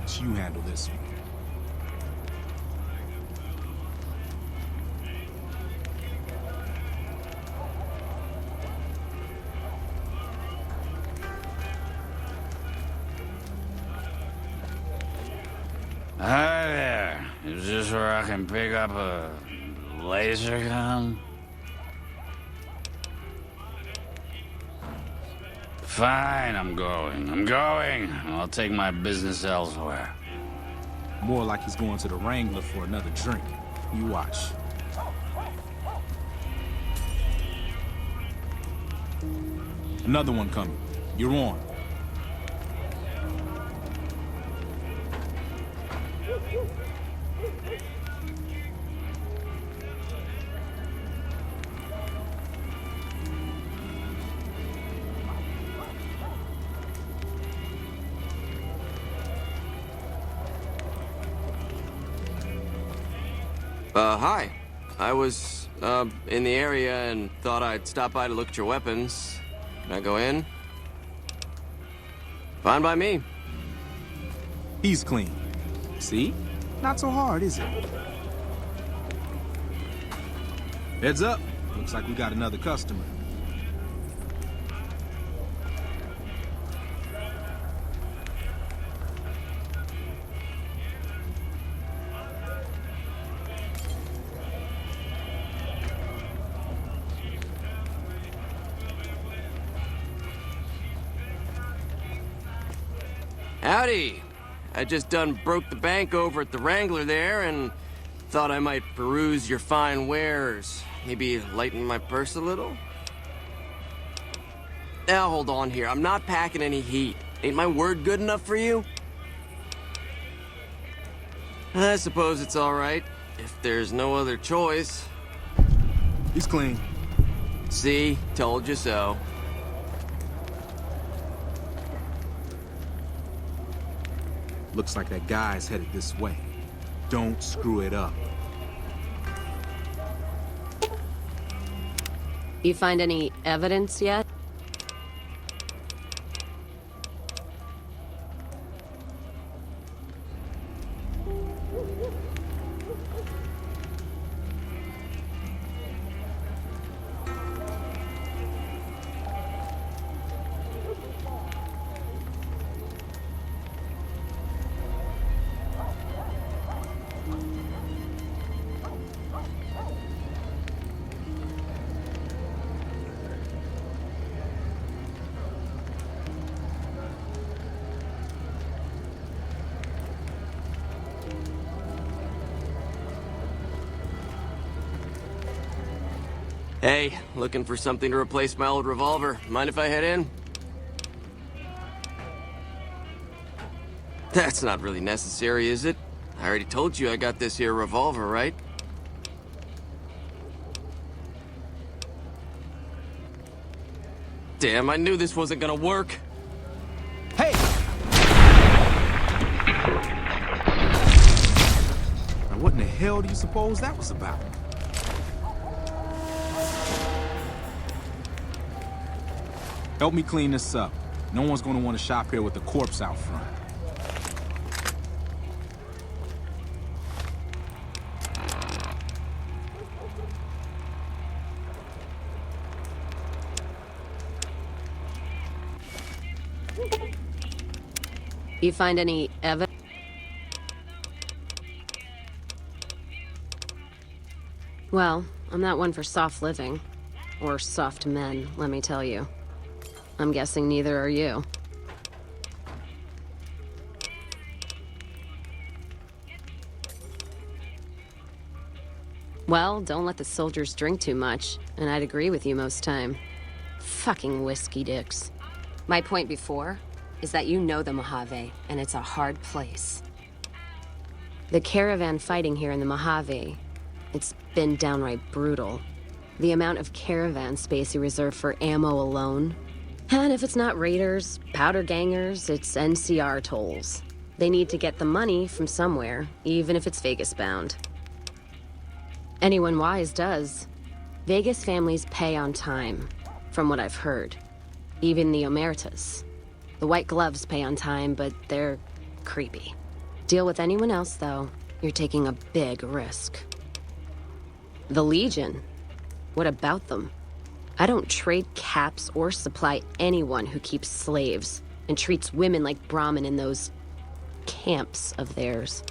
Watch you handle this one. Hi there. Is this where I can pick up a laser gun? Fine, I'm going. I'll take my business elsewhere. More like he's going to the Wrangler for another drink. You watch. Another one coming. You're on. Hi. I was, in the area and thought I'd stop by to look at your weapons. Can I go in? Fine by me. He's clean. See? Not so hard, is it? Heads up. Looks like we got another customer. Howdy. I just done broke the bank over at the Wrangler there and thought I might peruse your fine wares. Maybe lighten my purse a little? Now hold on here. I'm not packing any heat. Ain't my word good enough for you? I suppose it's all right, if there's no other choice. He's clean. See? Told you so. Looks like that guy's headed this way. Don't screw it up. You find any evidence yet? Hey, looking for something to replace my old revolver. Mind if I head in? That's not really necessary, is it? I already told you I got this here revolver, right? Damn, I knew this wasn't gonna work. Hey! Now what in the hell do you suppose that was about? Help me clean this up. No one's gonna want to shop here with a corpse out front. You find any evidence? Well, I'm not one for soft living. Or soft men, let me tell you. I'm guessing neither are you. Well, don't let the soldiers drink too much, and I'd agree with you most time. Fucking whiskey dicks. My point before is that you know the Mojave, and it's a hard place. The caravan fighting here in the Mojave, it's been downright brutal. The amount of caravan space you reserve for ammo alone. And if it's not raiders, powder gangers, it's NCR tolls. They need to get the money from somewhere, even if it's Vegas bound. Anyone wise does. Vegas families pay on time, from what I've heard. Even the Omertas. The White Gloves pay on time, but they're creepy. Deal with anyone else, though, you're taking a big risk. The Legion? What about them? I don't trade caps or supply anyone who keeps slaves and treats women like Brahmin in those camps of theirs.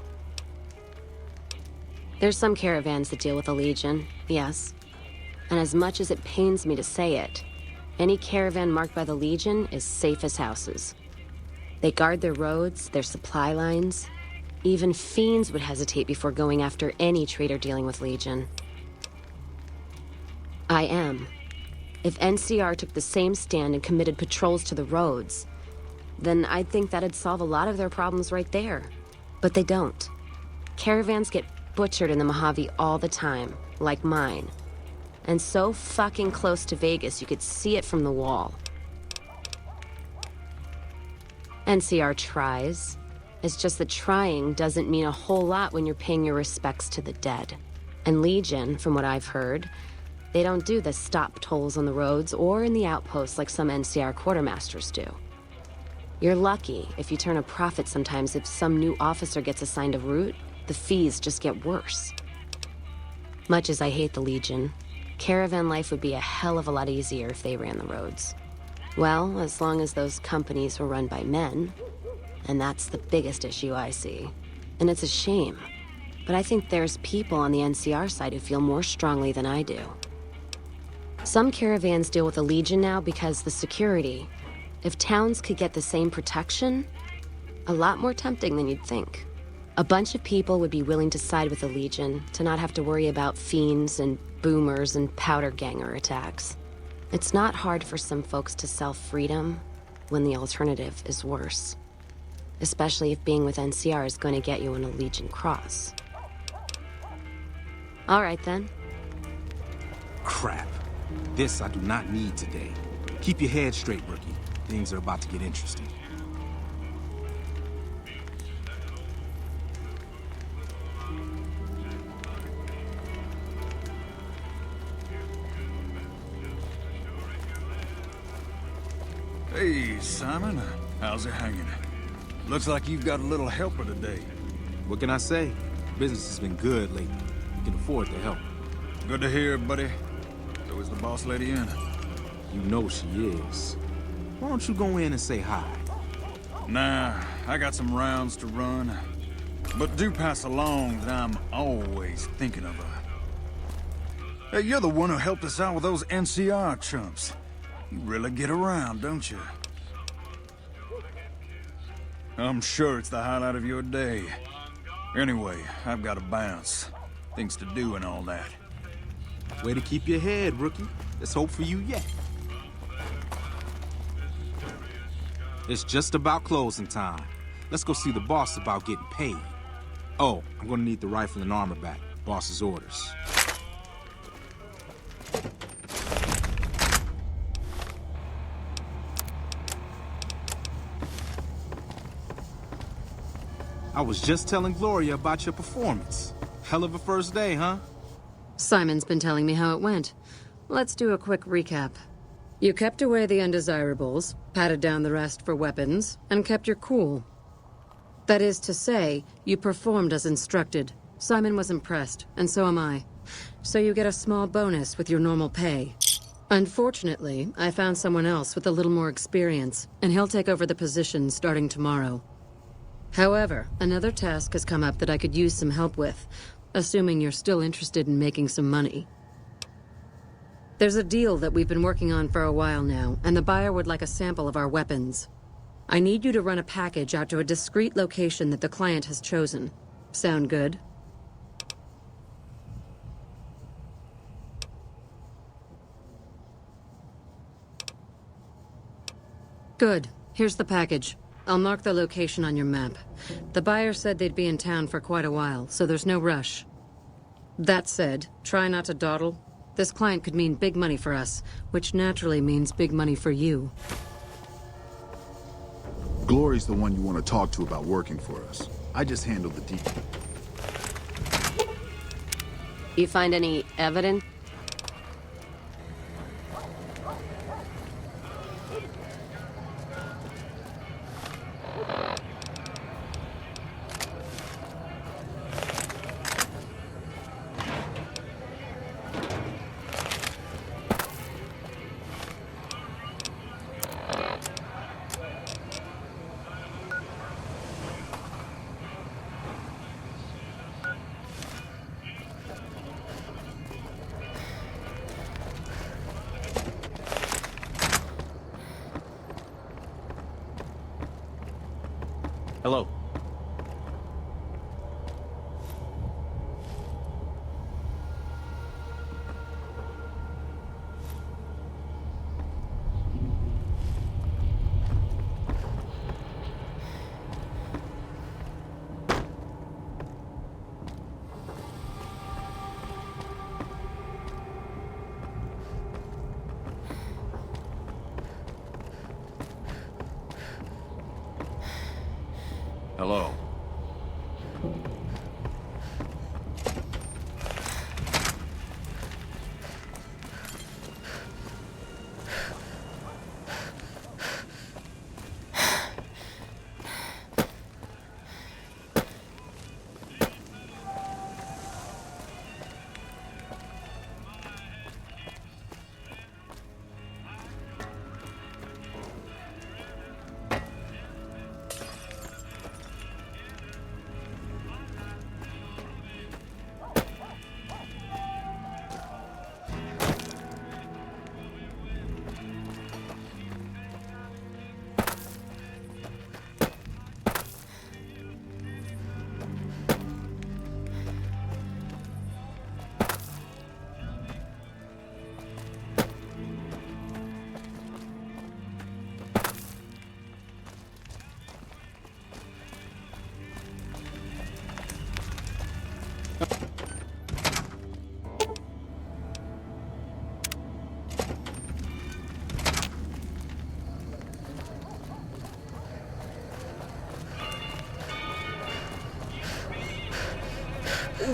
There's some caravans that deal with the Legion, yes. And as much as it pains me to say it, any caravan marked by the Legion is safe as houses. They guard their roads, their supply lines. Even fiends would hesitate before going after any trader dealing with Legion. I am. If NCR took the same stand and committed patrols to the roads, then I'd think that'd solve a lot of their problems right there. But they don't. Caravans get butchered in the Mojave all the time, like mine. And so fucking close to Vegas you could see it from the wall. NCR tries. It's just that trying doesn't mean a whole lot when you're paying your respects to the dead. And Legion, from what I've heard, they don't do the stop tolls on the roads or in the outposts like some NCR quartermasters do. You're lucky if you turn a profit sometimes. If some new officer gets assigned a route, the fees just get worse. Much as I hate the Legion, caravan life would be a hell of a lot easier if they ran the roads. Well, as long as those companies were run by men. And that's the biggest issue I see. And it's a shame. But I think there's people on the NCR side who feel more strongly than I do. Some caravans deal with the Legion now because the security. If towns could get the same protection, a lot more tempting than you'd think. A bunch of people would be willing to side with the Legion to not have to worry about fiends and boomers and powder ganger attacks. It's not hard for some folks to sell freedom when the alternative is worse. Especially if being with NCR is going to get you an a Legion cross. All right, then. Crap. This I do not need today. Keep your head straight, rookie. Things are about to get interesting. Hey, Simon. How's it hanging? Looks like you've got a little helper today. What can I say? Business has been good lately. We can afford the help. Good to hear, buddy. So is the boss lady in? You know she is. Why don't you go in and say hi? Nah, I got some rounds to run. But do pass along that I'm always thinking of her. Hey, you're the one who helped us out with those NCR chumps. You really get around, don't you? I'm sure it's the highlight of your day. Anyway, I've got to bounce. Things to do and all that. Way to keep your head, rookie. Let's hope for you yet. It's just about closing time. Let's go see the boss about getting paid. Oh, I'm gonna need the rifle and armor back. Boss's orders. I was just telling Gloria about your performance. Hell of a first day, huh? Simon's been telling me how it went. Let's do a quick recap. You kept away the undesirables, patted down the rest for weapons, and kept your cool. That is to say, you performed as instructed. Simon was impressed, and so am I. So you get a small bonus with your normal pay. Unfortunately, I found someone else with a little more experience, and he'll take over the position starting tomorrow. However, another task has come up that I could use some help with, assuming you're still interested in making some money. There's a deal that we've been working on for a while now, and the buyer would like a sample of our weapons. I need you to run a package out to a discreet location that the client has chosen. Sound good? Good. Here's the package. I'll mark the location on your map. The buyer said they'd be in town for quite a while, so there's no rush. That said, try not to dawdle. This client could mean big money for us, which naturally means big money for you. Glory's the one you want to talk to about working for us. I just handled the detail. You find any evidence? Hello. Hello.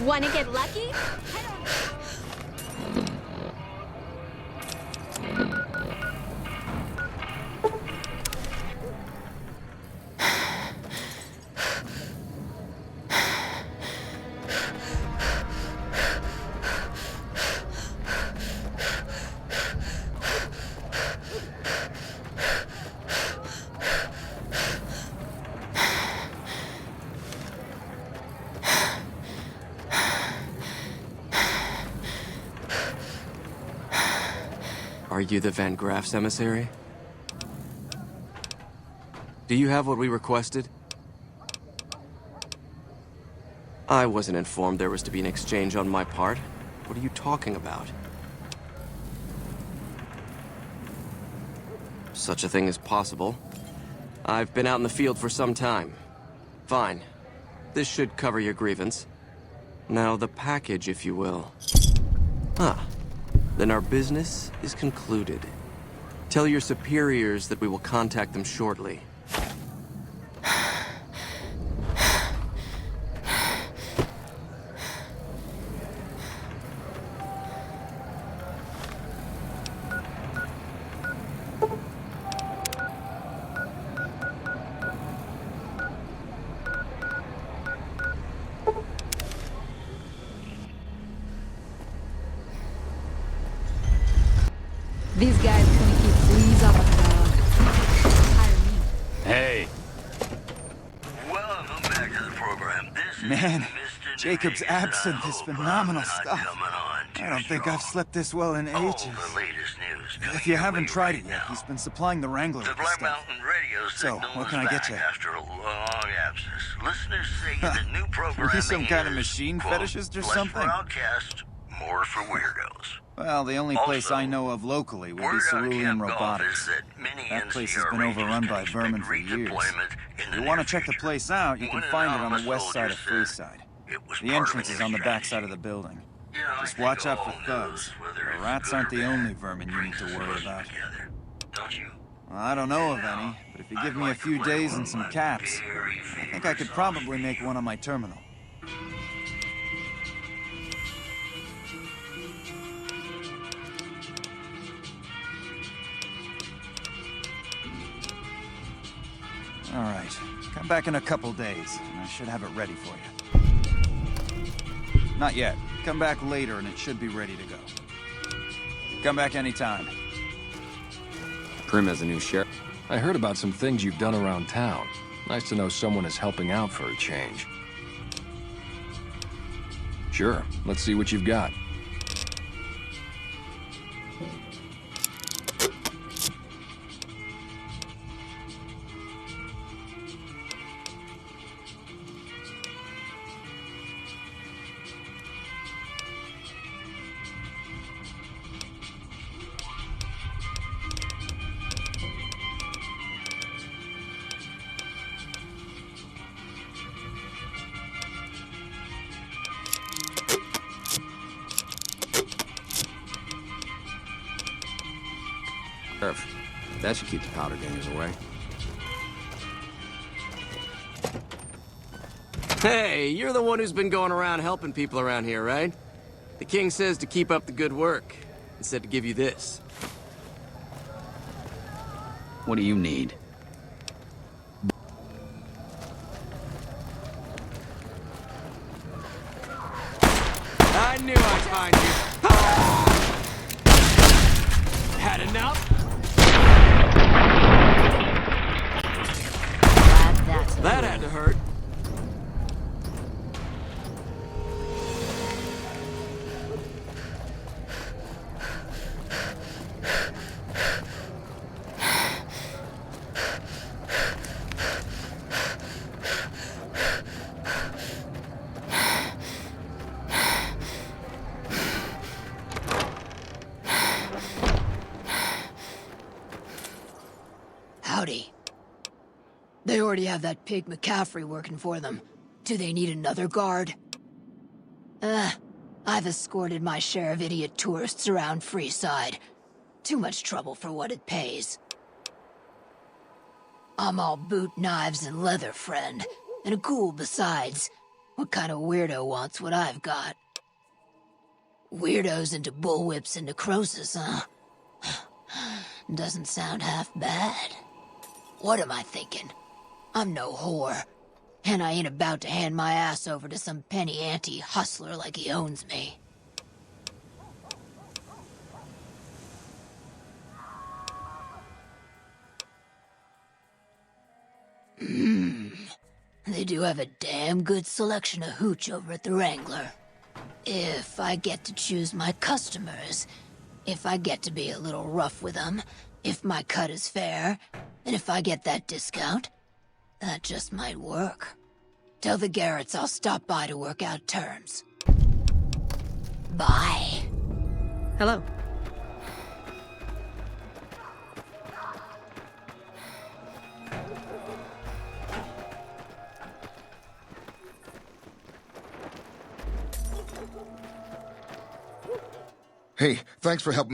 Wanna get lucky? Are you the Van Graff's emissary? Do you have what we requested? I wasn't informed there was to be an exchange on my part. What are you talking about? Such a thing is possible. I've been out in the field for some time. Fine. This should cover your grievance. Now the package, if you will. Ah. Then our business is concluded. Tell your superiors that we will contact them shortly. These guys gonna keep fleas off a dog. Hire me. Hey, Welcome back to the program. This Man, is Mr. Jacob's Vegas, and I absinthe is hope phenomenal I'm not stuff. coming on too I don't think I've strong. slept this well in All ages. the latest news coming If you your haven't way tried right it yet, now. he's been supplying the Wrangler The with the Black stuff. Mountain radio So, signal what is can I get back you? after a long absence. Listeners say the new programming Are you some kind of is, machine quote, fetishist or less something? for outcasts, more for weirdos. Well, the only place Also, I know of locally would be Word on Cerulean Camp Golf Robotics. is that many That place has NCR been Rangers overrun can by expect vermin for years. redeployment in the If you near want to check the future. place out, you can One find it on anonymous the west side of soldier said Freeside. it was The part of entrance a is new on the back strategy. side of the building. You know, I Just think watch out all for thugs. news, whether The it's rats good aren't or the bad, only vermin you need brings to us worry closer about. together. Don't you? Well, I don't know of any, but if you give me a few days and some caps, Very I think I could probably make one on my terminal. All right. Come back in a couple days, and I should have it ready for you. Not yet. Come back later, and it should be ready to go. Come back anytime. Prim has a new sheriff. I heard about some things you've done around town. Nice to know someone is helping out for a change. Sure, let's see what you've got. That should keep the powder gangers away. Hey, you're the one who's been going around helping people around here, right? The king says to keep up the good work, and said to give you this. What do you need? I knew I'd find you. Had enough? That had to hurt. Howdy. They already have that pig McCaffrey working for them. Do they need another guard? I've escorted my share of idiot tourists around Freeside. Too much trouble for what it pays. I'm all boot, knives, and leather, friend. And a ghoul besides. What kind of weirdo wants what I've got? Weirdos into bullwhips and necrosis, huh? Doesn't sound half bad. What am I thinking? I'm no whore. And I ain't about to hand my ass over to some penny ante hustler like he owns me. They do have a damn good selection of hooch over at the Wrangler. If I get to choose my customers, if I get to be a little rough with them, if my cut is fair, and if I get that discount, that just might work. Tell the Garretts I'll stop by to work out terms. Bye. Hello. Hey, thanks for helping.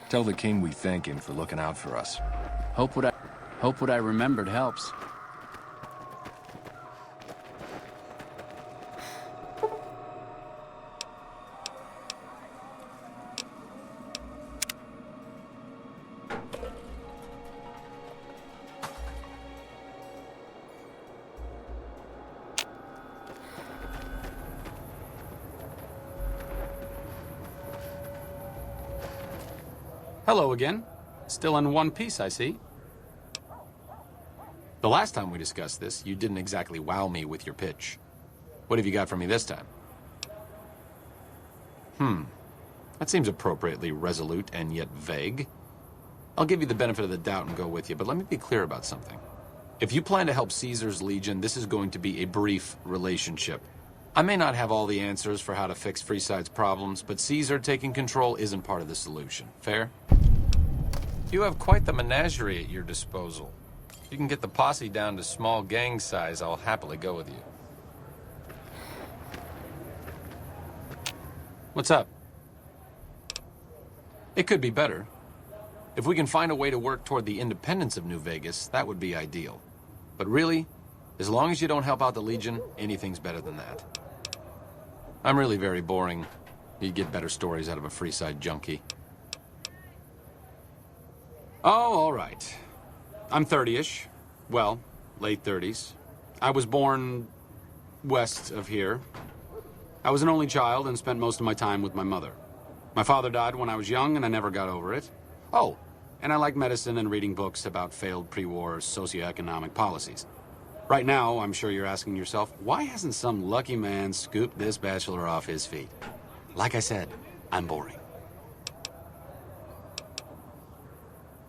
Tell the king we thank him for looking out for us. Hope what I remembered helps. Hello again. Still in one piece, I see. The last time we discussed this, you didn't exactly wow me with your pitch. What have you got for me this time? That seems appropriately resolute and yet vague. I'll give you the benefit of the doubt and go with you, but let me be clear about something. If you plan to help Caesar's Legion, this is going to be a brief relationship. I may not have all the answers for how to fix Freeside's problems, but Caesar taking control isn't part of the solution. Fair? You have quite the menagerie at your disposal. If you can get the posse down to small gang size, I'll happily go with you. What's up? It could be better. If we can find a way to work toward the independence of New Vegas, that would be ideal. But really, as long as you don't help out the Legion, anything's better than that. I'm really very boring. You'd get better stories out of a Freeside junkie. Oh, all right. I'm 30-ish. Well, late 30s. I was born west of here. I was an only child and spent most of my time with my mother. My father died when I was young and I never got over it. Oh, and I like medicine and reading books about failed pre-war socioeconomic policies. Right now, I'm sure you're asking yourself, why hasn't some lucky man scooped this bachelor off his feet? Like I said, I'm boring.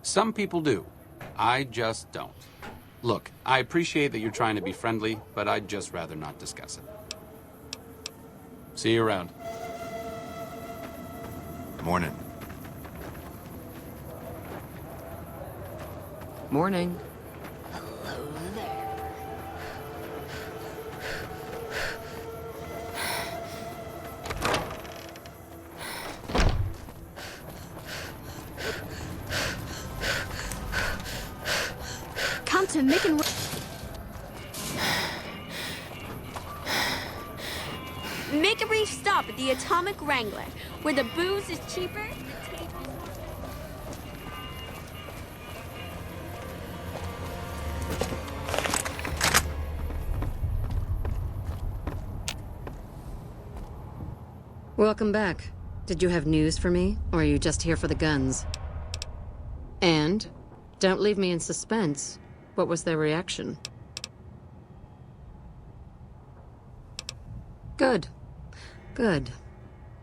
Some people do. I just don't. Look, I appreciate that you're trying to be friendly, but I'd just rather not discuss it. See you around. Morning. Morning. Hello there. to making... Make a brief stop at the Atomic Wrangler, where the booze is cheaper. Welcome back. Did you have news for me, or are you just here for the guns? And? Don't leave me in suspense. What was their reaction? Good. Good.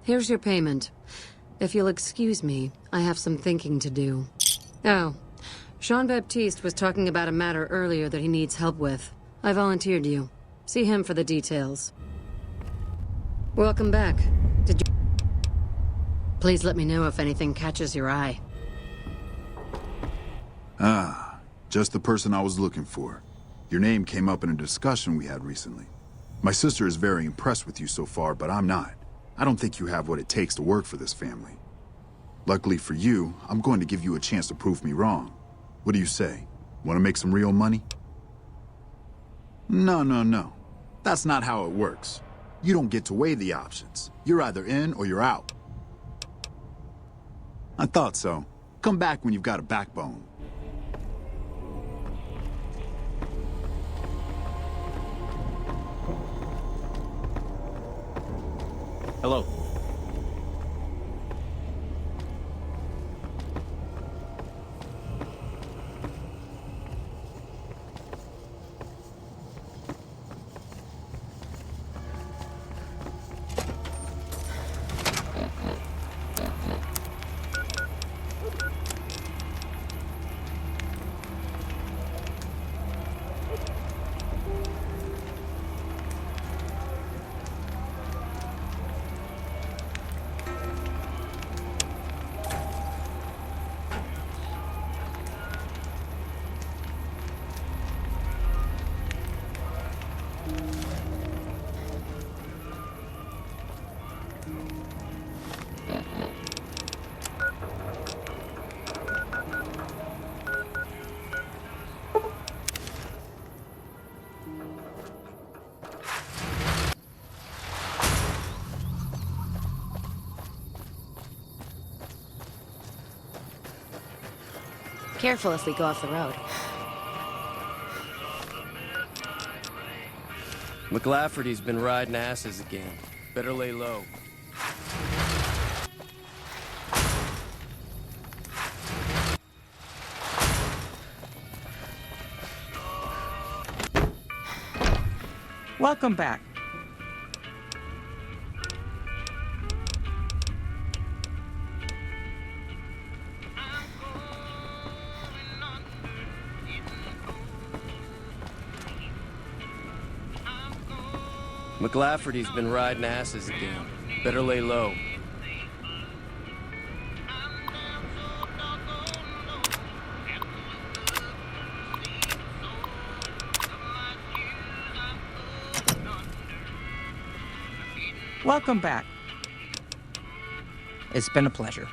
Here's your payment. If you'll excuse me, I have some thinking to do. Oh, Jean-Baptiste was talking about a matter earlier that he needs help with. I volunteered you. See him for the details. Welcome back. Did you... Please let me know if anything catches your eye. Ah, just the person I was looking for. Your name came up in a discussion we had recently. My sister is very impressed with you so far, but I'm not. I don't think you have what it takes to work for this family. Luckily for you, I'm going to give you a chance to prove me wrong. What do you say? Want to make some real money? No. That's not how it works. You don't get to weigh the options. You're either in or you're out. I thought so. Come back when you've got a backbone. Hello. Careful if we go off the road. McLafferty's been riding asses again. Better lay low. Welcome back. McLafferty's been riding asses again. Better lay low. Welcome back. It's been a pleasure.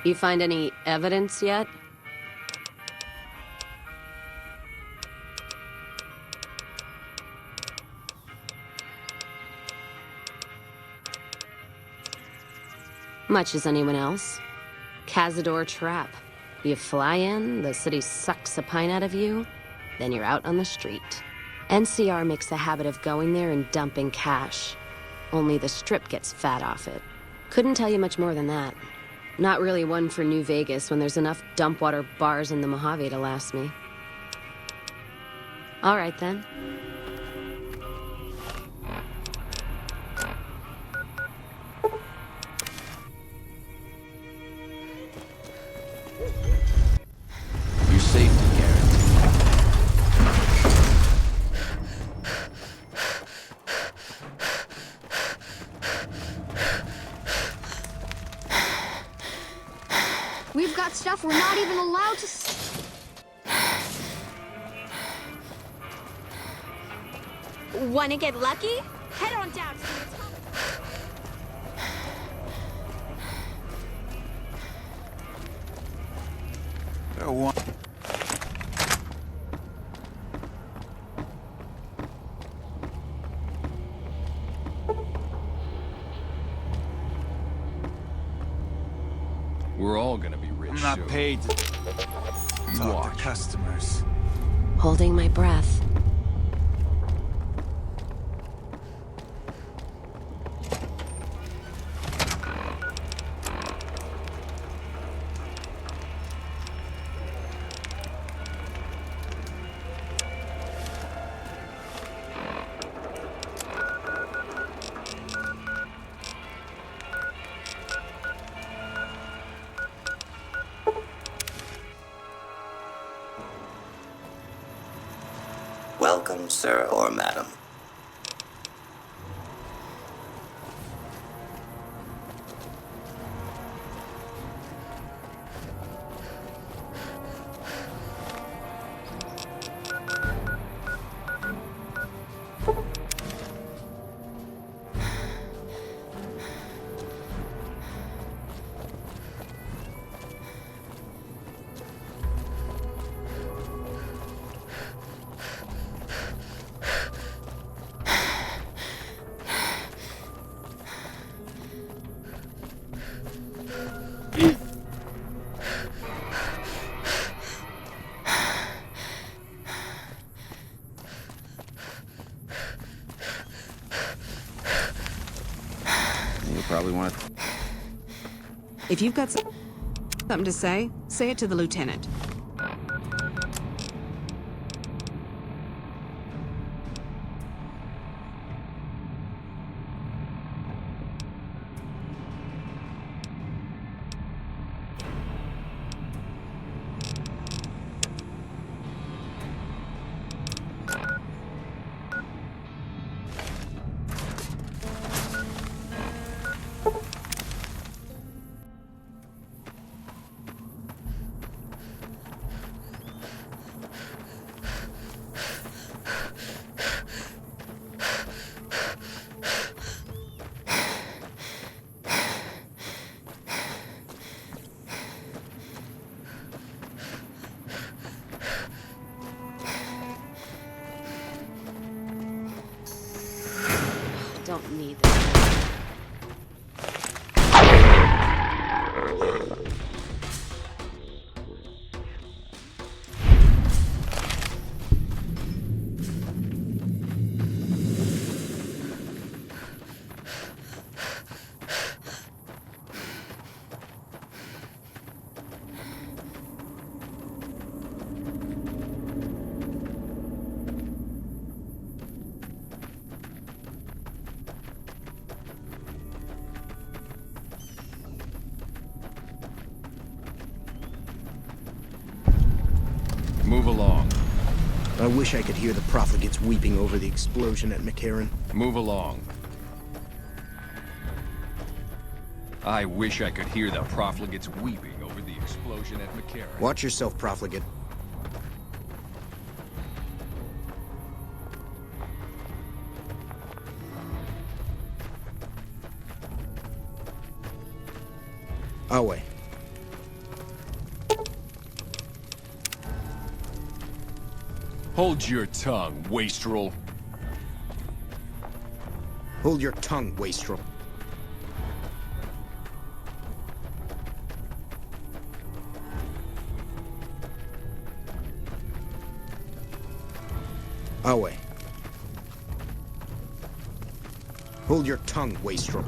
You find any evidence yet? Much as anyone else. Cazador trap. You fly in, the city sucks a pint out of you, then you're out on the street. NCR makes a habit of going there and dumping cash. Only the Strip gets fat off it. Couldn't tell you much more than that. Not really one for New Vegas when there's enough dump water bars in the Mojave to last me. All right, then. You say off. We're not even allowed to. Wanna get lucky? Head on down to the atomic. We're all gonna be rich I'm not soon. paid to talk Watch. to customers. Holding my breath. Welcome, sir or madam. You probably want to... If you've got something to say it to the lieutenant. Don't need this. Move along. I wish I could hear the profligates weeping over the explosion at McCarran. Move along. I wish I could hear the profligates weeping over the explosion at McCarran. Watch yourself, profligate. Away. Hold your tongue, wastrel. Hold your tongue, wastrel. Away. Hold your tongue, wastrel.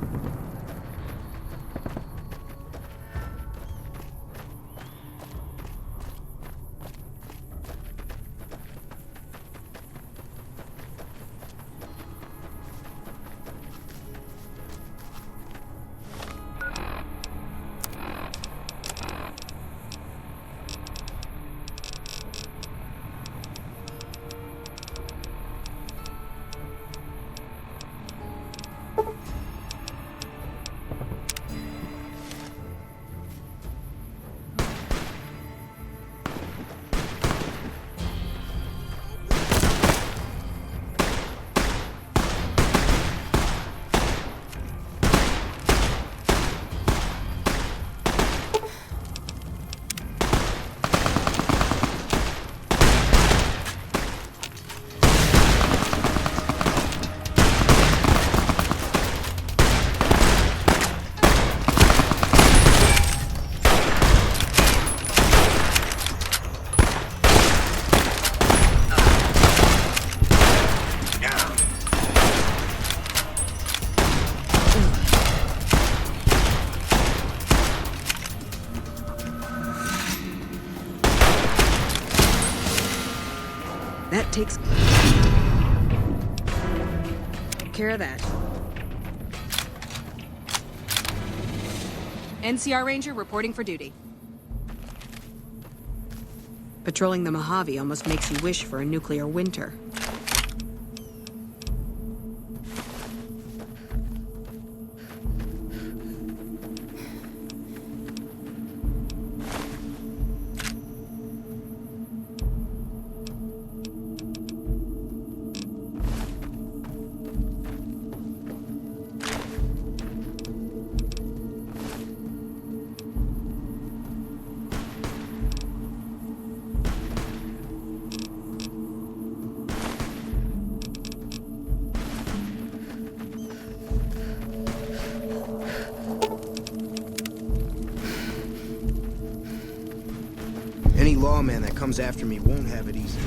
That takes care of that. NCR Ranger reporting for duty. Patrolling the Mojave almost makes you wish for a nuclear winter. Any lawman that comes after me won't have it easy.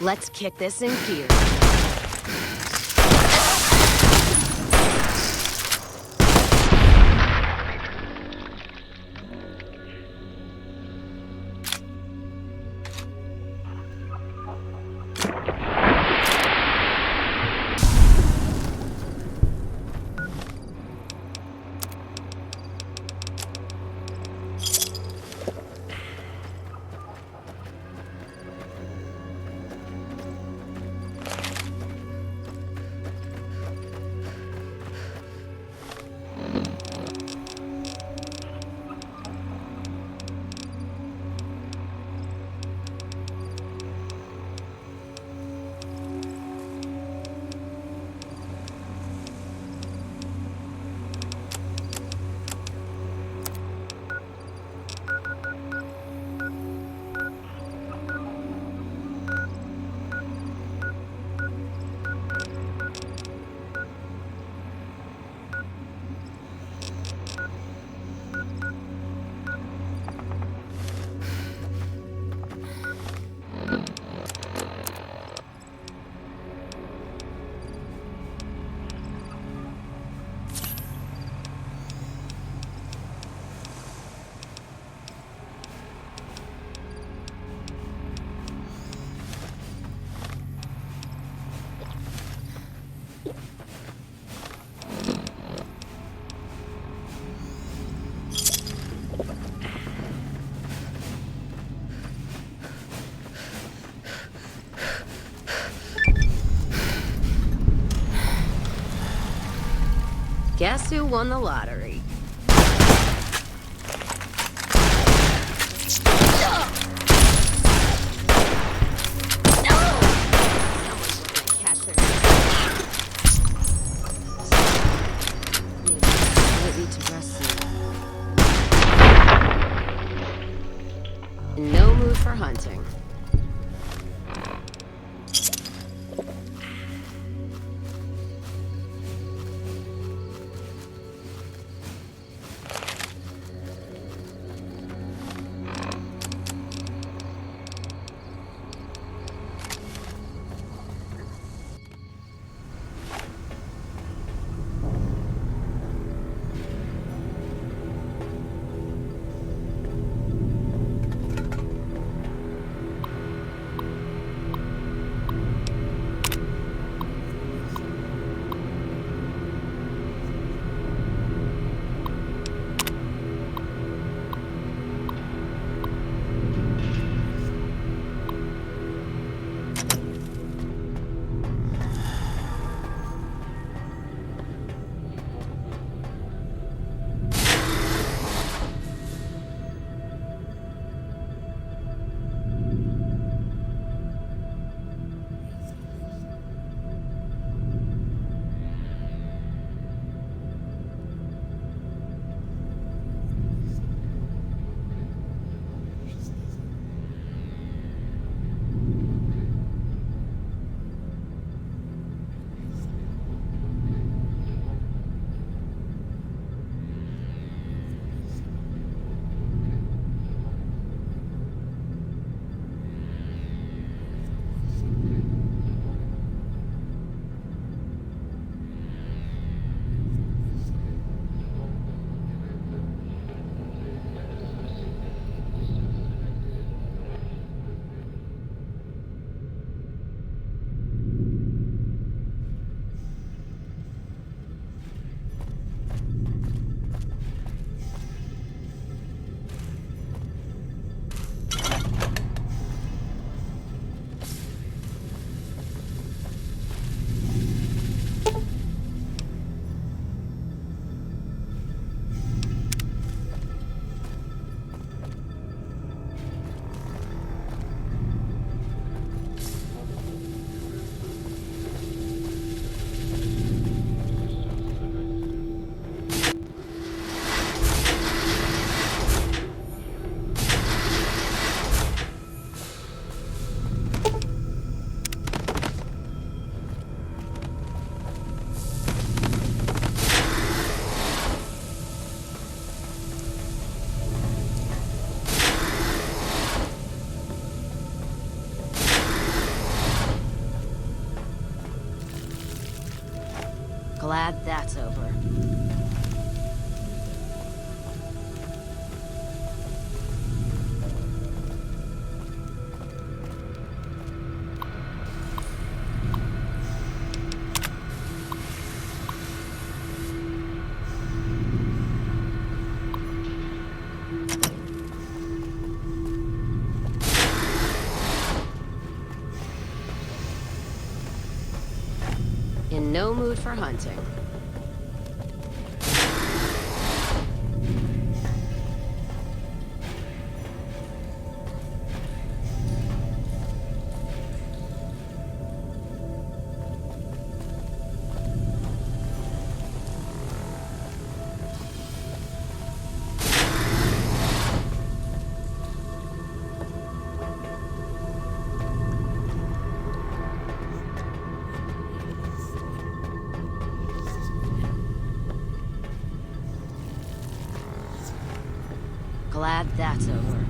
Let's kick this in gear. Guess who won the lottery? In no mood for hunting. Glad that's over. In no mood for hunting. Glad that's over.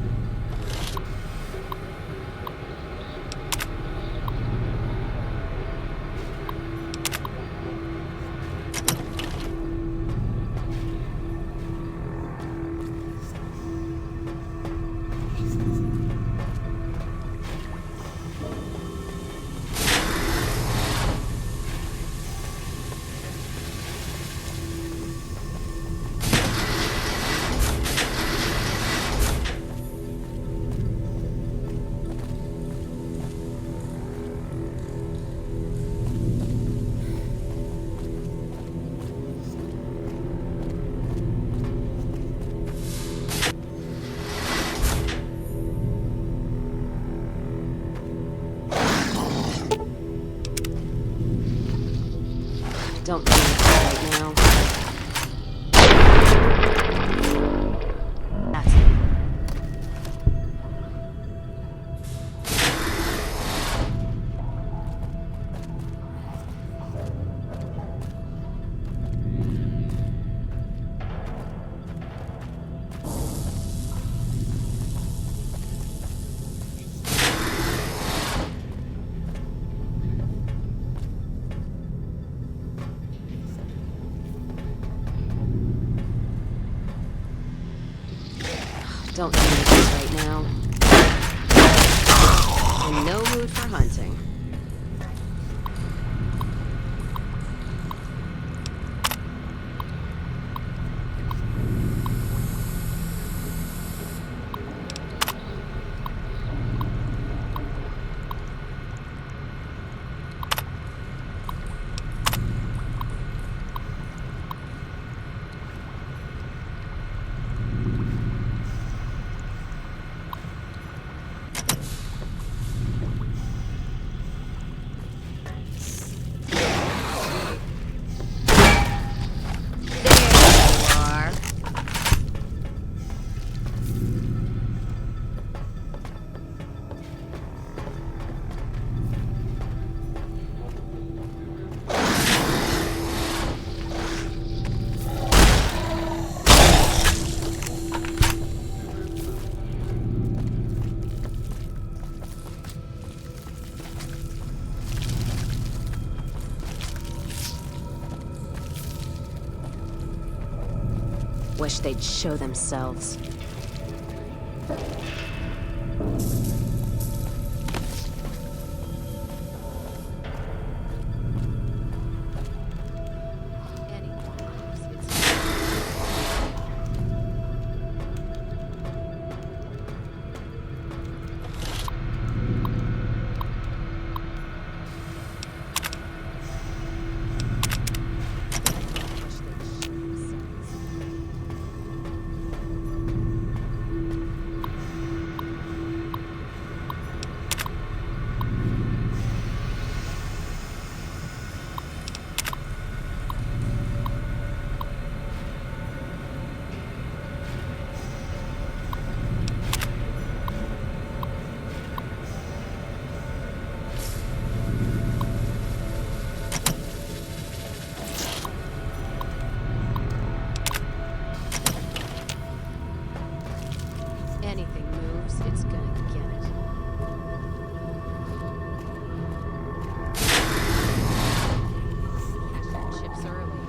Don't do it right now. That's it. Don't do this right now. In no mood for hunting. Wish they'd show themselves. Anything moves, it's gonna get it. Cash your chips early.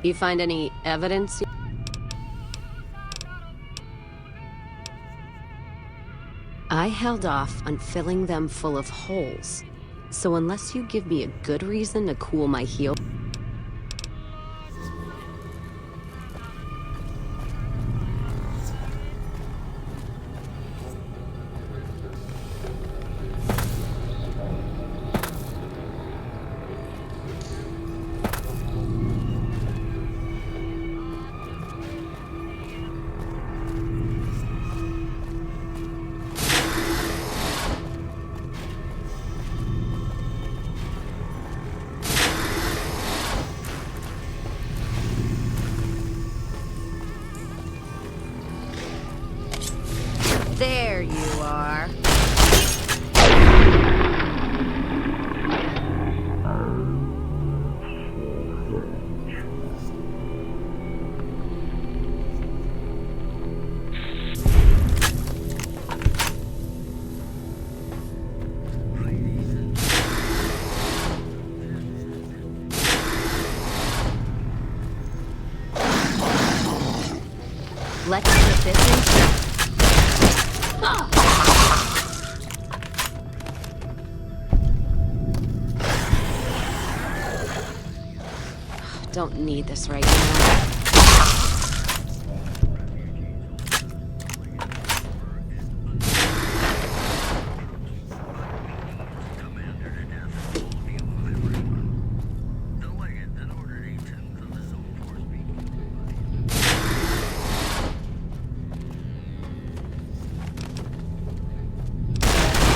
You find any evidence? I held off on filling them full of holes. So unless you give me a good reason to cool my heel... There you are. Let's put this in. Don't need this right now.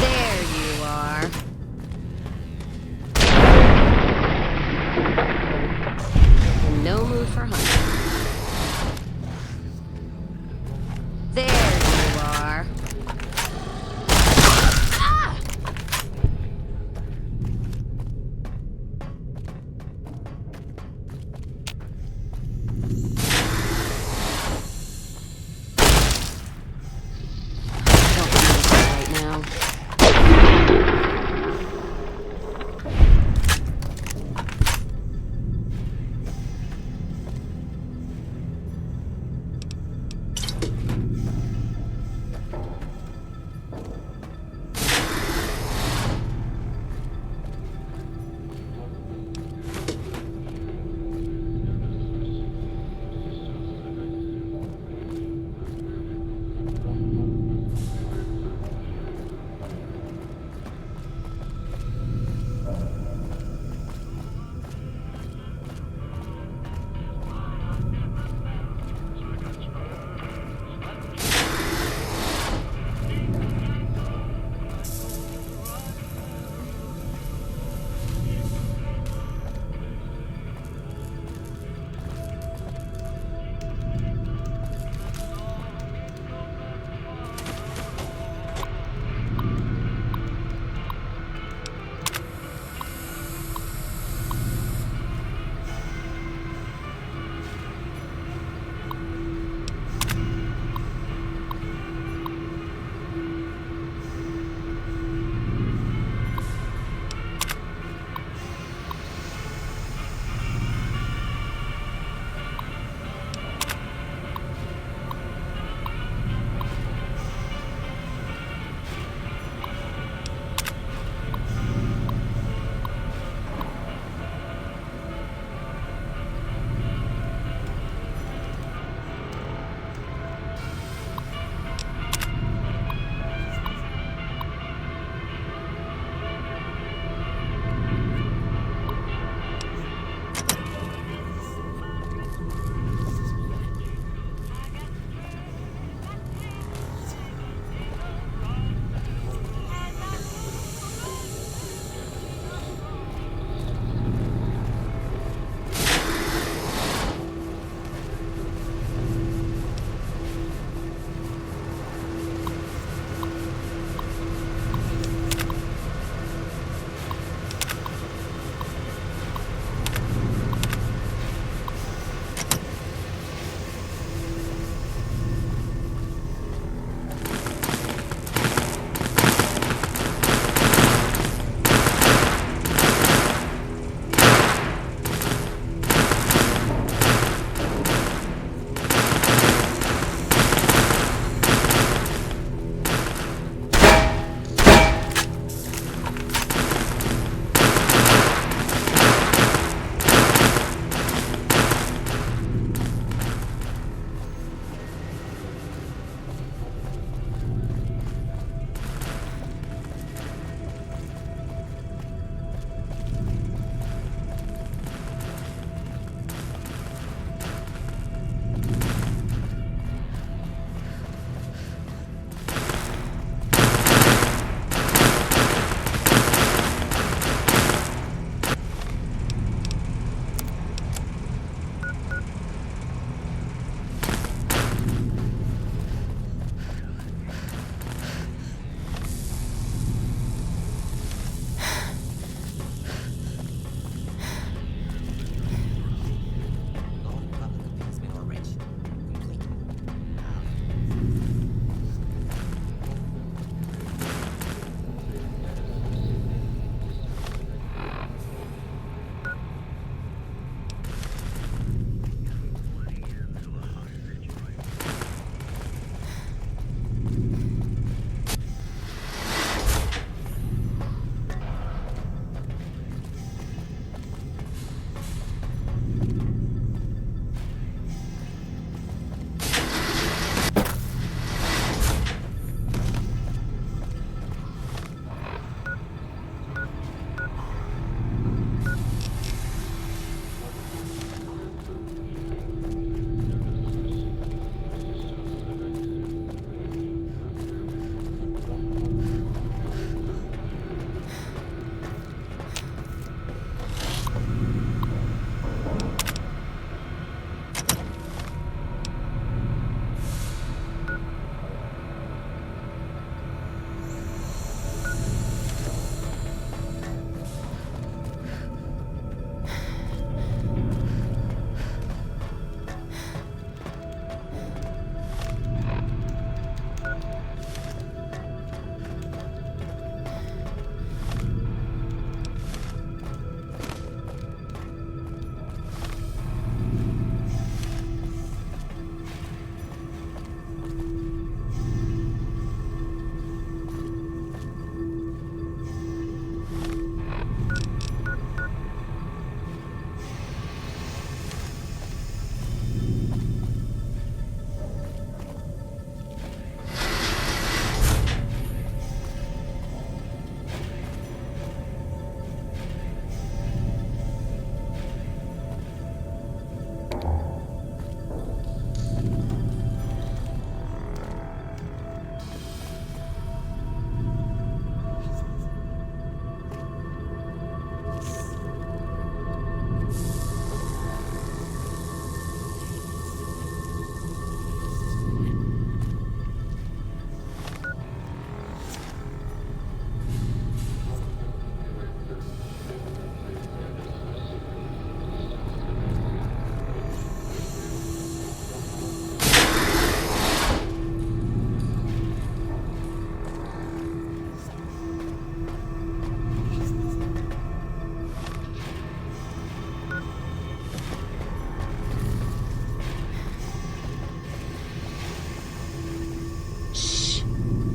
There you are. No mood for hunting. There you are. Ah! Don't need this right now.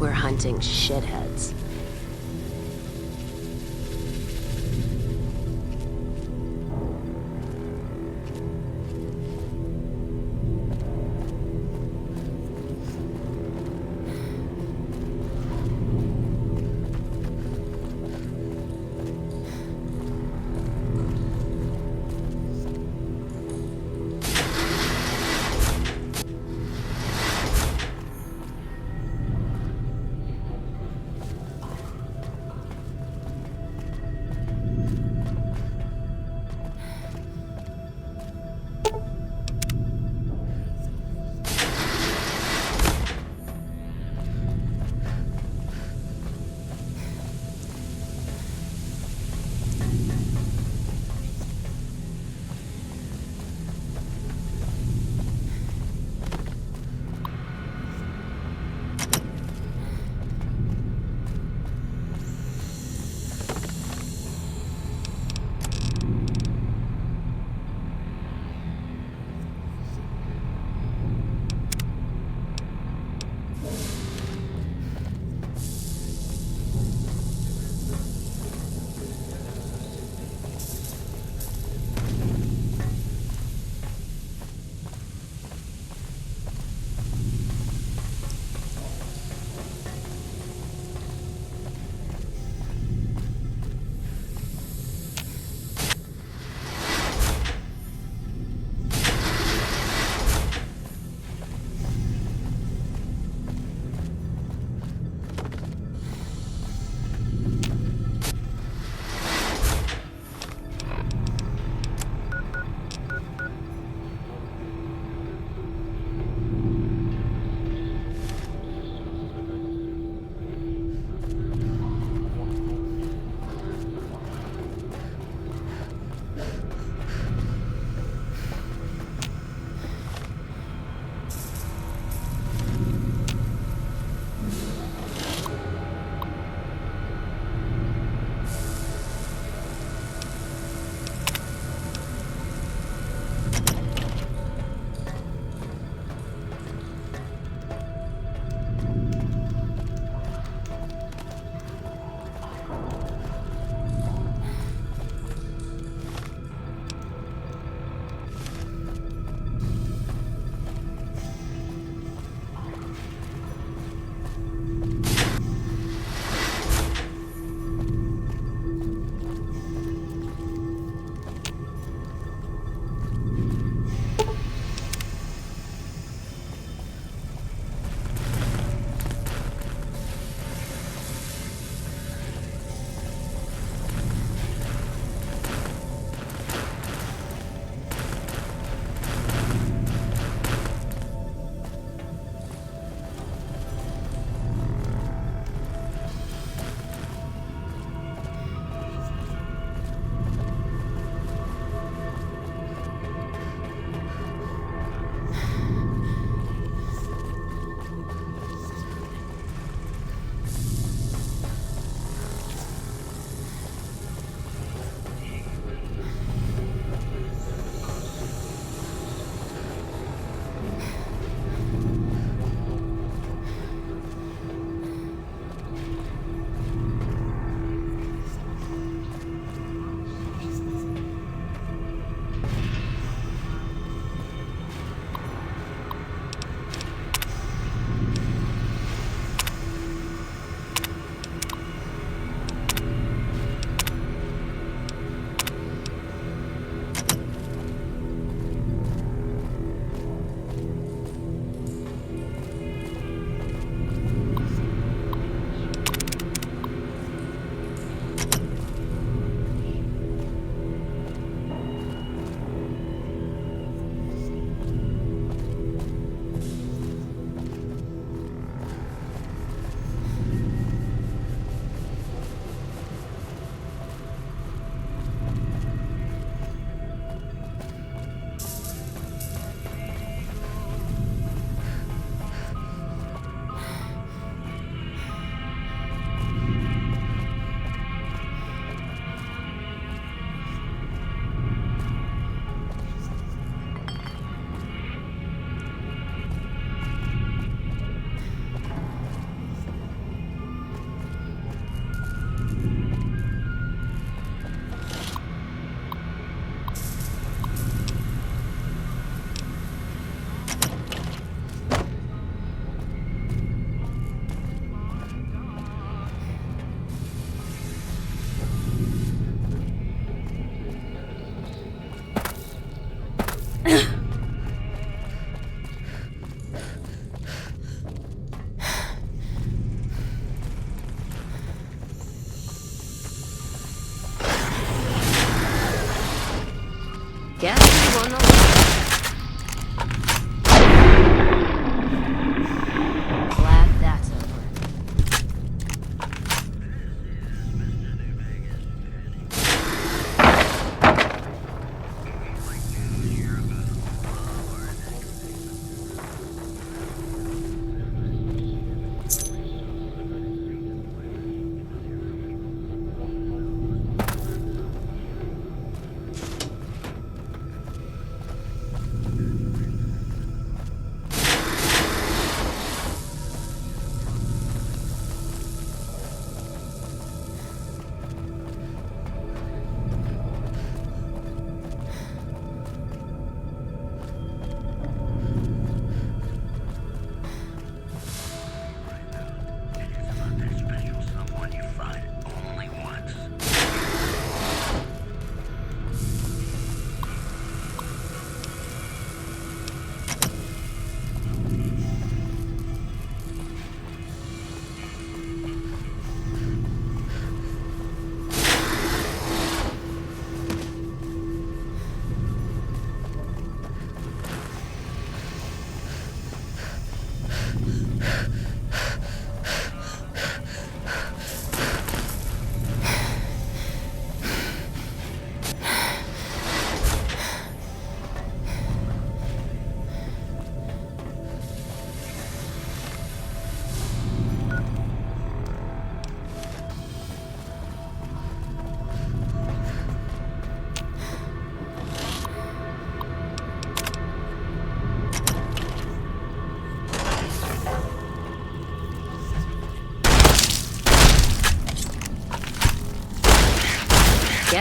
We're hunting shitheads.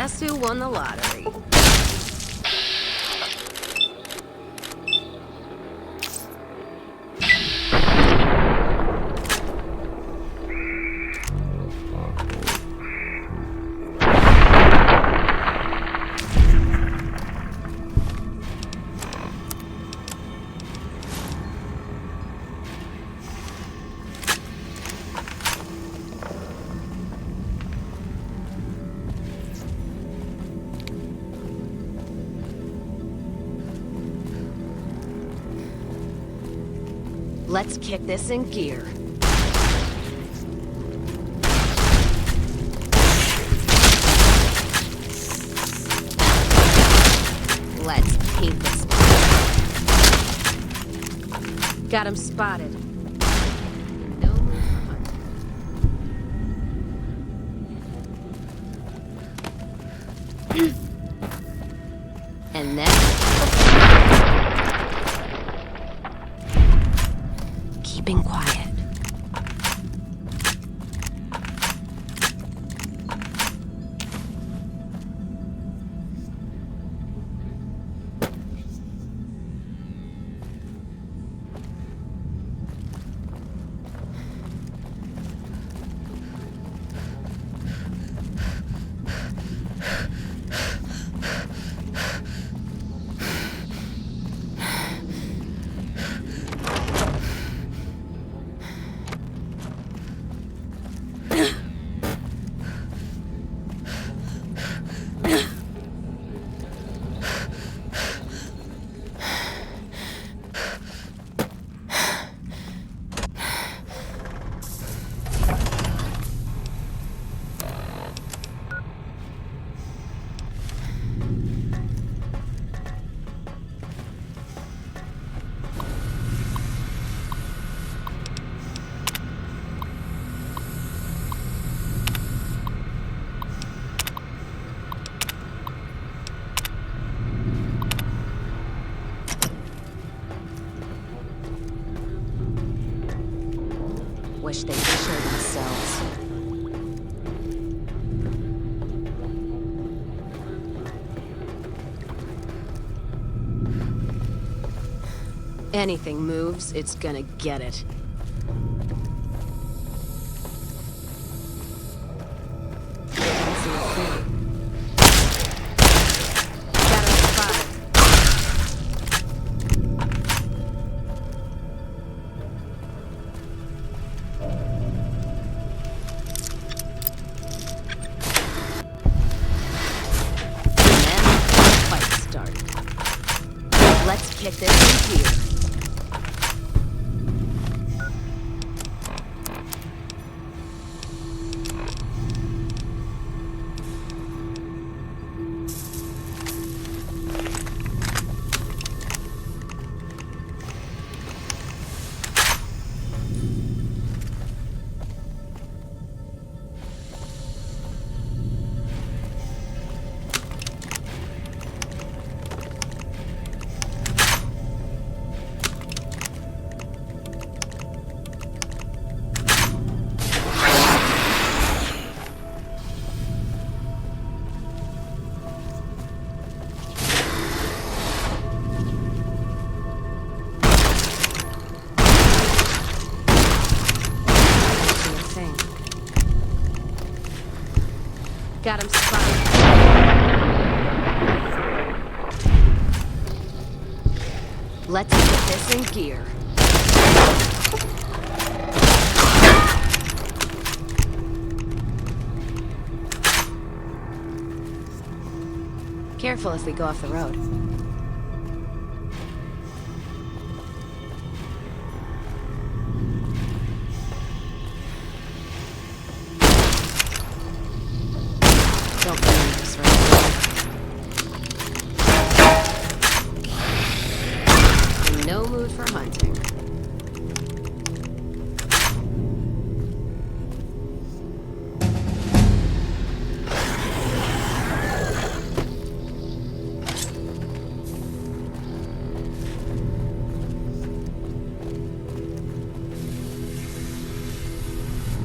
Guess who won the lottery? Let's kick this in gear. Let's paint this. Got him spotted. No move for hunting. And then... keeping quiet. Wish they could show themselves. Anything moves, it's gonna get it. Let's kick this in gear. Got him spotted. Let's get this in gear. Careful if we go off the road. Don't believe this right now. In no mood for hunting.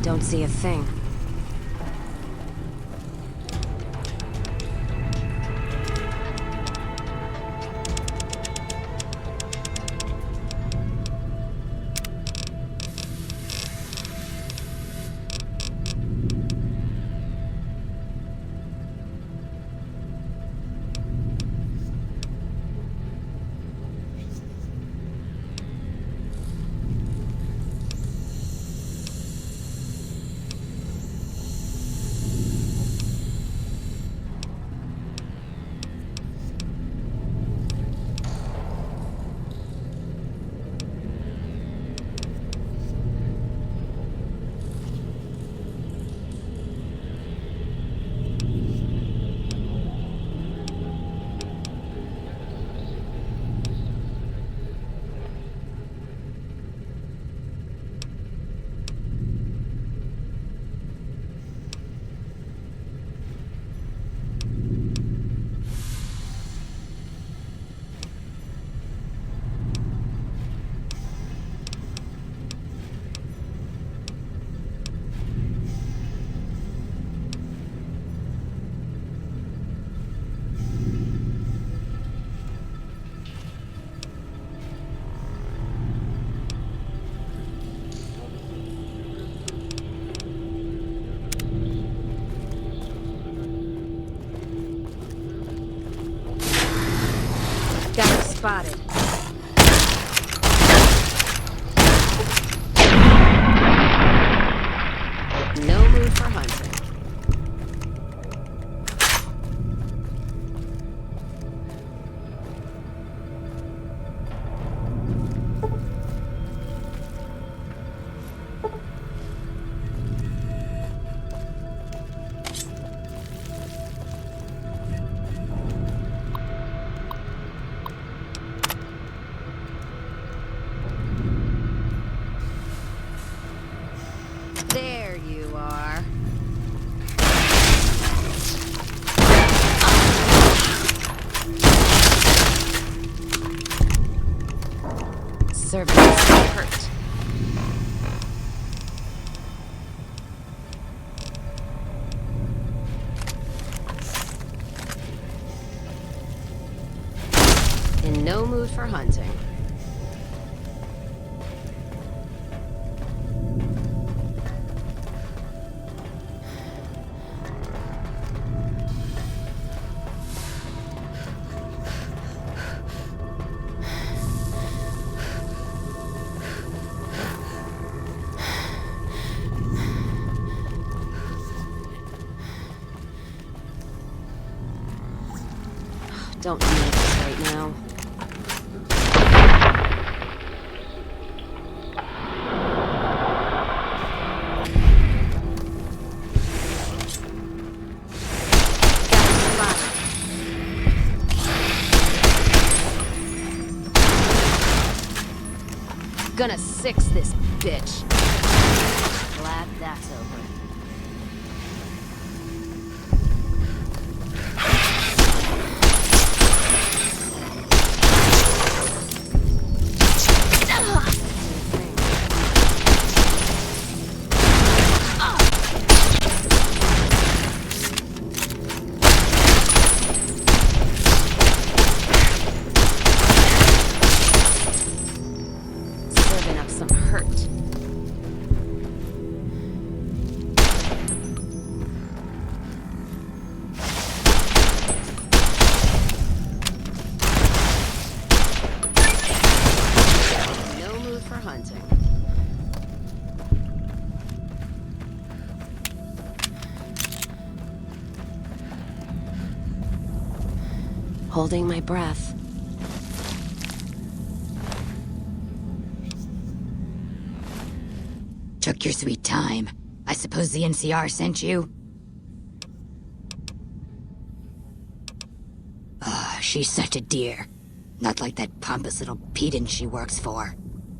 Don't see a thing. serving some hurt. In no mood for hunting. Don't need this right now. Gonna six this bitch. Glad that's over. Serving up some hurt. No mood for hunting. Holding my breath. Took your sweet time. I suppose the NCR sent you? She's such a dear. Not like that pompous little pedant she works for.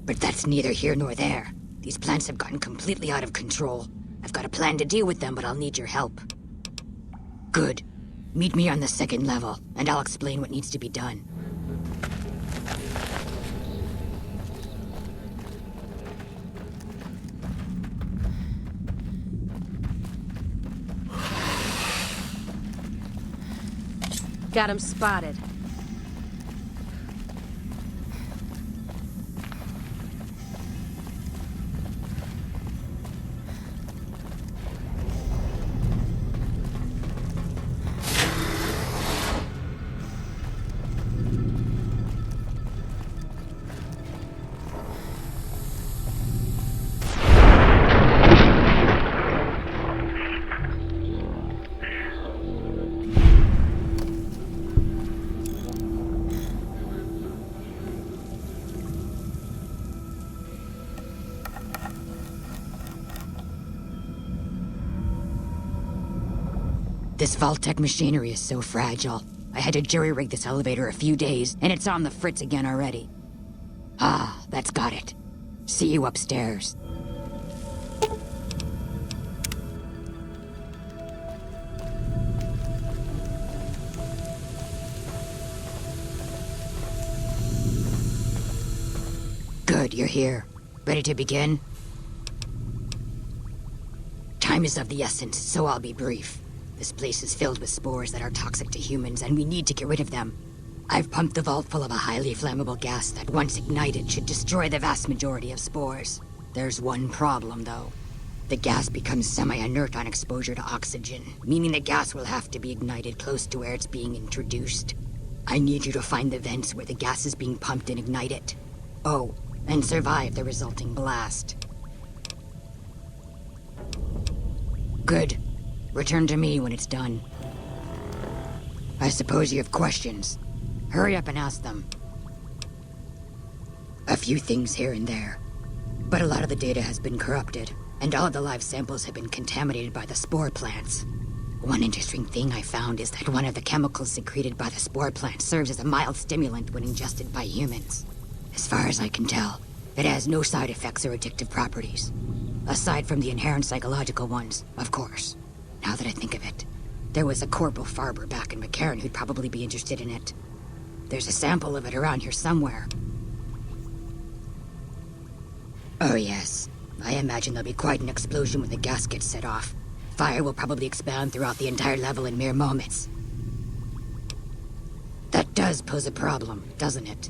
But that's neither here nor there. These plants have gotten completely out of control. I've got a plan to deal with them, but I'll need your help. Good. Meet me on the second level, and I'll explain what needs to be done. Got him spotted. This Vault-Tec machinery is so fragile. I had to jury-rig this elevator a few days, and it's on the fritz again already. Ah, that's got it. See you upstairs. Good, you're here. Ready to begin? Time is of the essence, so I'll be brief. This place is filled with spores that are toxic to humans, and we need to get rid of them. I've pumped the vault full of a highly flammable gas that, once ignited, should destroy the vast majority of spores. There's one problem, though. The gas becomes semi-inert on exposure to oxygen, meaning the gas will have to be ignited close to where it's being introduced. I need you to find the vents where the gas is being pumped and ignite it. Oh, and survive the resulting blast. Good. Return to me when it's done. I suppose you have questions. Hurry up and ask them. A few things here and there. But a lot of the data has been corrupted, and all of the live samples have been contaminated by the spore plants. One interesting thing I found is that one of the chemicals secreted by the spore plant serves as a mild stimulant when ingested by humans. As far as I can tell, it has no side effects or addictive properties. Aside from the inherent psychological ones, of course. Now that I think of it, there was a Corporal Farber back in McCarran who'd probably be interested in it. There's a sample of it around here somewhere. Oh yes. I imagine there'll be quite an explosion when the gas gets set off. Fire will probably expand throughout the entire level in mere moments. That does pose a problem, doesn't it?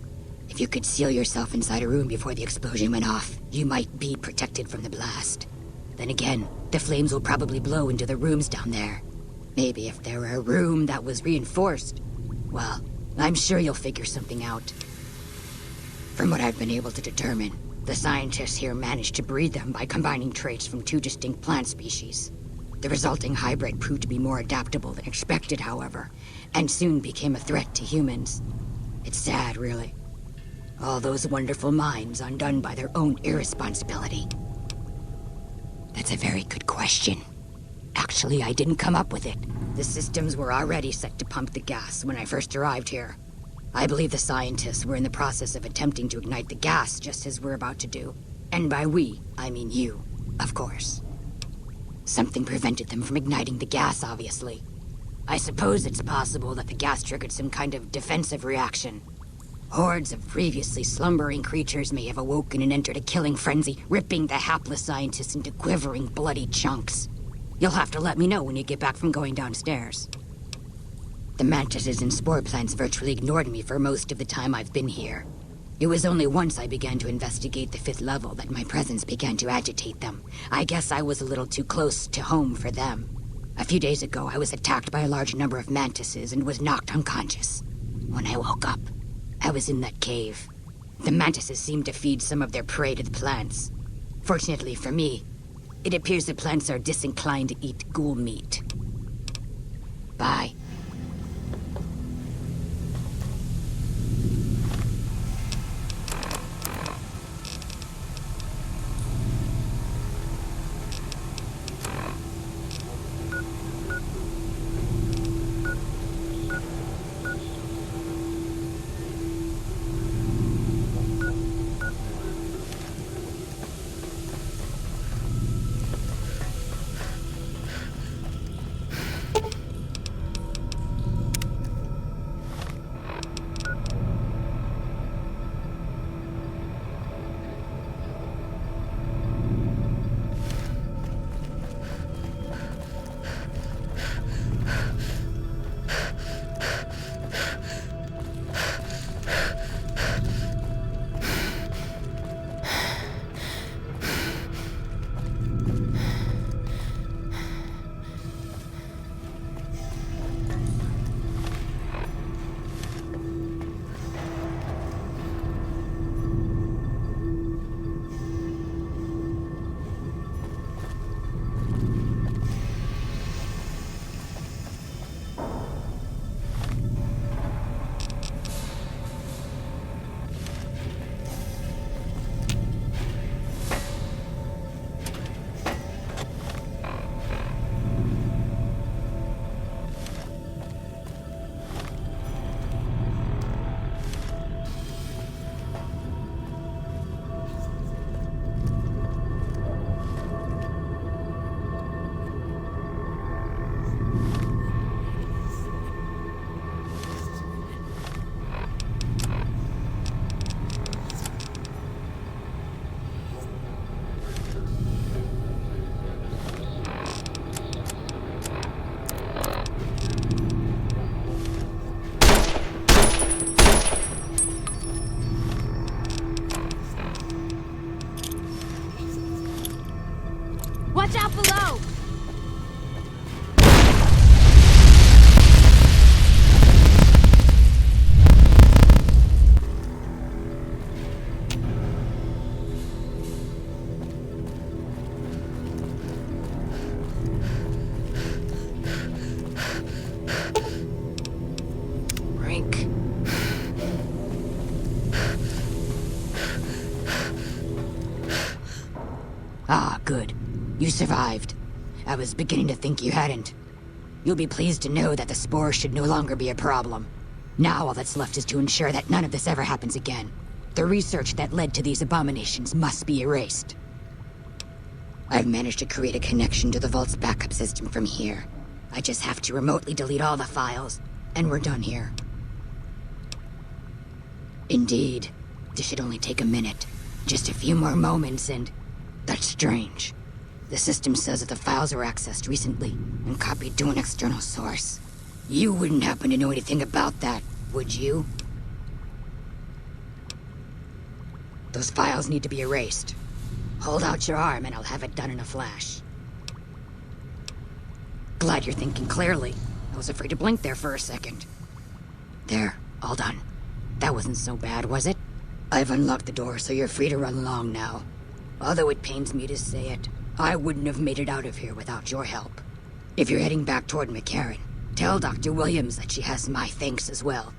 If you could seal yourself inside a room before the explosion went off, you might be protected from the blast. Then again, the flames will probably blow into the rooms down there. Maybe if there were a room that was reinforced. Well, I'm sure you'll figure something out. From what I've been able to determine, the scientists here managed to breed them by combining traits from two distinct plant species. The resulting hybrid proved to be more adaptable than expected, however, and soon became a threat to humans. It's sad, really. All those wonderful minds undone by their own irresponsibility. That's a very good question. Actually, I didn't come up with it. The systems were already set to pump the gas when I first arrived here. I believe the scientists were in the process of attempting to ignite the gas just as we're about to do. And by we, I mean you, of course. Something prevented them from igniting the gas, obviously. I suppose it's possible that the gas triggered some kind of defensive reaction. Hordes of previously slumbering creatures may have awoken and entered a killing frenzy, ripping the hapless scientists into quivering, bloody chunks. You'll have to let me know when you get back from going downstairs. The mantises and spore plants virtually ignored me for most of the time I've been here. It was only once I began to investigate the 5th level that my presence began to agitate them. I guess I was a little too close to home for them. A few days ago, I was attacked by a large number of mantises and was knocked unconscious. When I woke up, I was in that cave. The mantises seemed to feed some of their prey to the plants. Fortunately for me, it appears the plants are disinclined to eat ghoul meat. Bye. Watch out below! Rink. Ah, good. You survived. I was beginning to think you hadn't. You'll be pleased to know that the spore should no longer be a problem. Now all that's left is to ensure that none of this ever happens again. The research that led to these abominations must be erased. I've managed to create a connection to the Vault's backup system from here. I just have to remotely delete all the files, and we're done here. Indeed. This should only take a minute. Just a few more moments and... That's strange. The system says that the files were accessed recently and copied to an external source. You wouldn't happen to know anything about that, would you? Those files need to be erased. Hold out your arm and I'll have it done in a flash. Glad you're thinking clearly. I was afraid to blink there for a second. There, all done. That wasn't so bad, was it? I've unlocked the door, so you're free to run along now. Although it pains me to say it, I wouldn't have made it out of here without your help. If you're heading back toward McCarran, tell Dr. Williams that she has my thanks as well.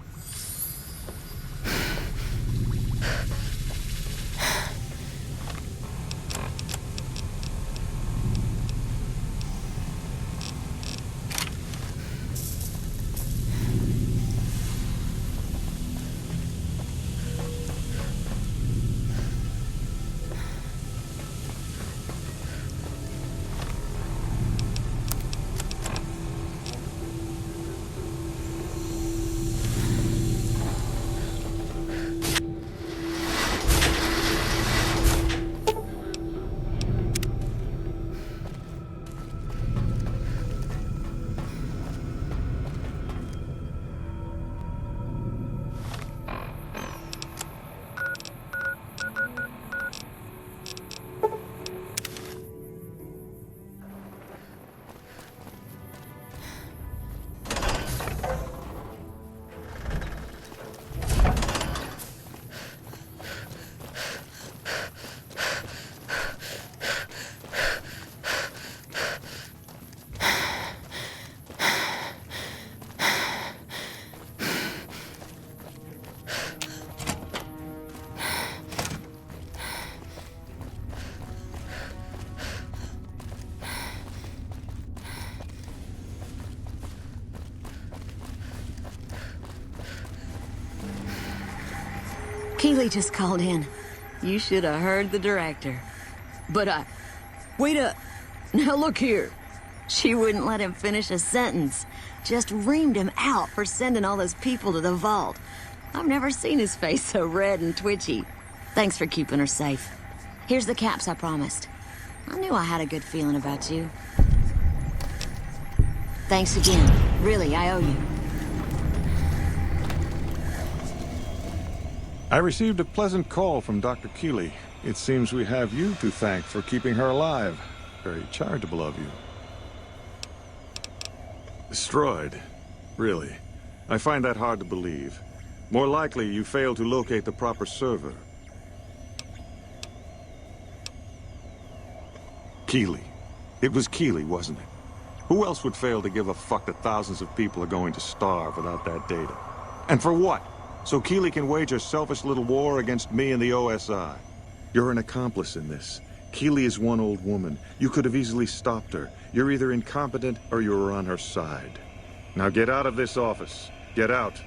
Keeley just called in. You should have heard the director. But wait up. Now look here. She wouldn't let him finish a sentence. Just reamed him out for sending all those people to the vault. I've never seen his face so red and twitchy. Thanks for keeping her safe. Here's the caps I promised. I knew I had a good feeling about you. Thanks again. Really, I owe you. I received a pleasant call from Dr. Keeley. It seems we have you to thank for keeping her alive. Very charitable of you. Destroyed? Really? I find that hard to believe. More likely, you failed to locate the proper server. Keeley. It was Keeley, wasn't it? Who else would fail to give a fuck that thousands of people are going to starve without that data? And for what? So Keeley can wage a selfish little war against me and the OSI. You're an accomplice in this. Keeley is one old woman. You could have easily stopped her. You're either incompetent or you're on her side. Now get out of this office. Get out.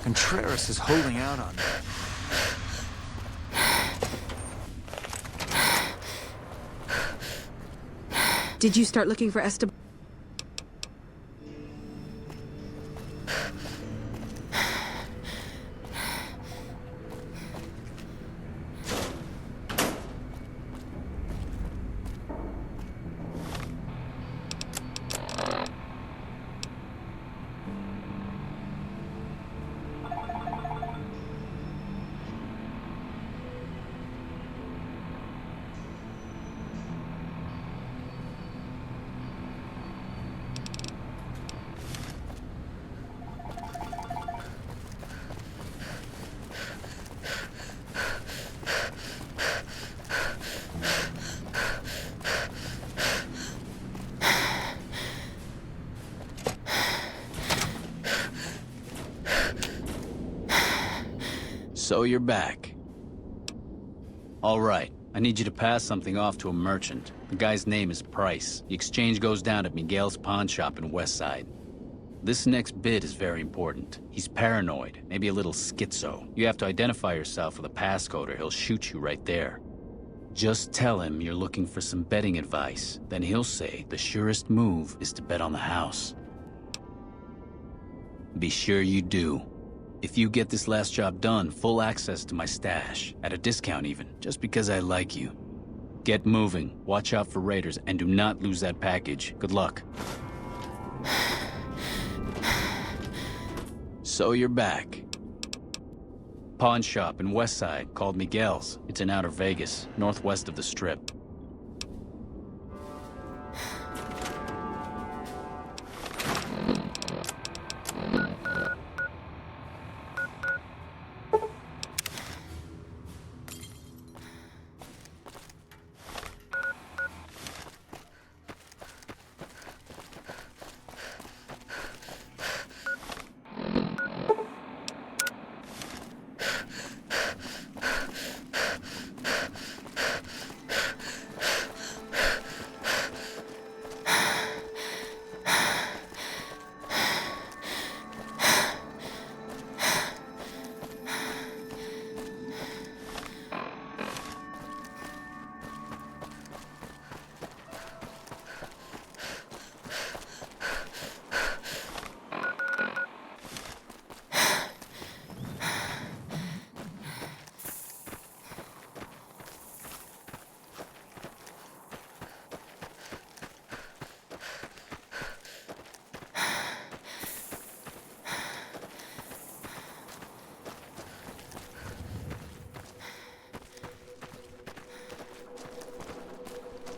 Contreras is holding out on me. Did you start looking for Esteban? So you're back. All right, I need you to pass something off to a merchant. The guy's name is Price. The exchange goes down at Miguel's pawn shop in Westside. This next bid is very important. He's paranoid, maybe a little schizo. You have to identify yourself with a passcode or he'll shoot you right there. Just tell him you're looking for some betting advice. Then he'll say the surest move is to bet on the house. Be sure you do. If you get this last job done, full access to my stash, at a discount even, just because I like you. Get moving, watch out for raiders, and do not lose that package. Good luck. So you're back. Pawn shop in Westside called Miguel's. It's in Outer Vegas, northwest of the Strip.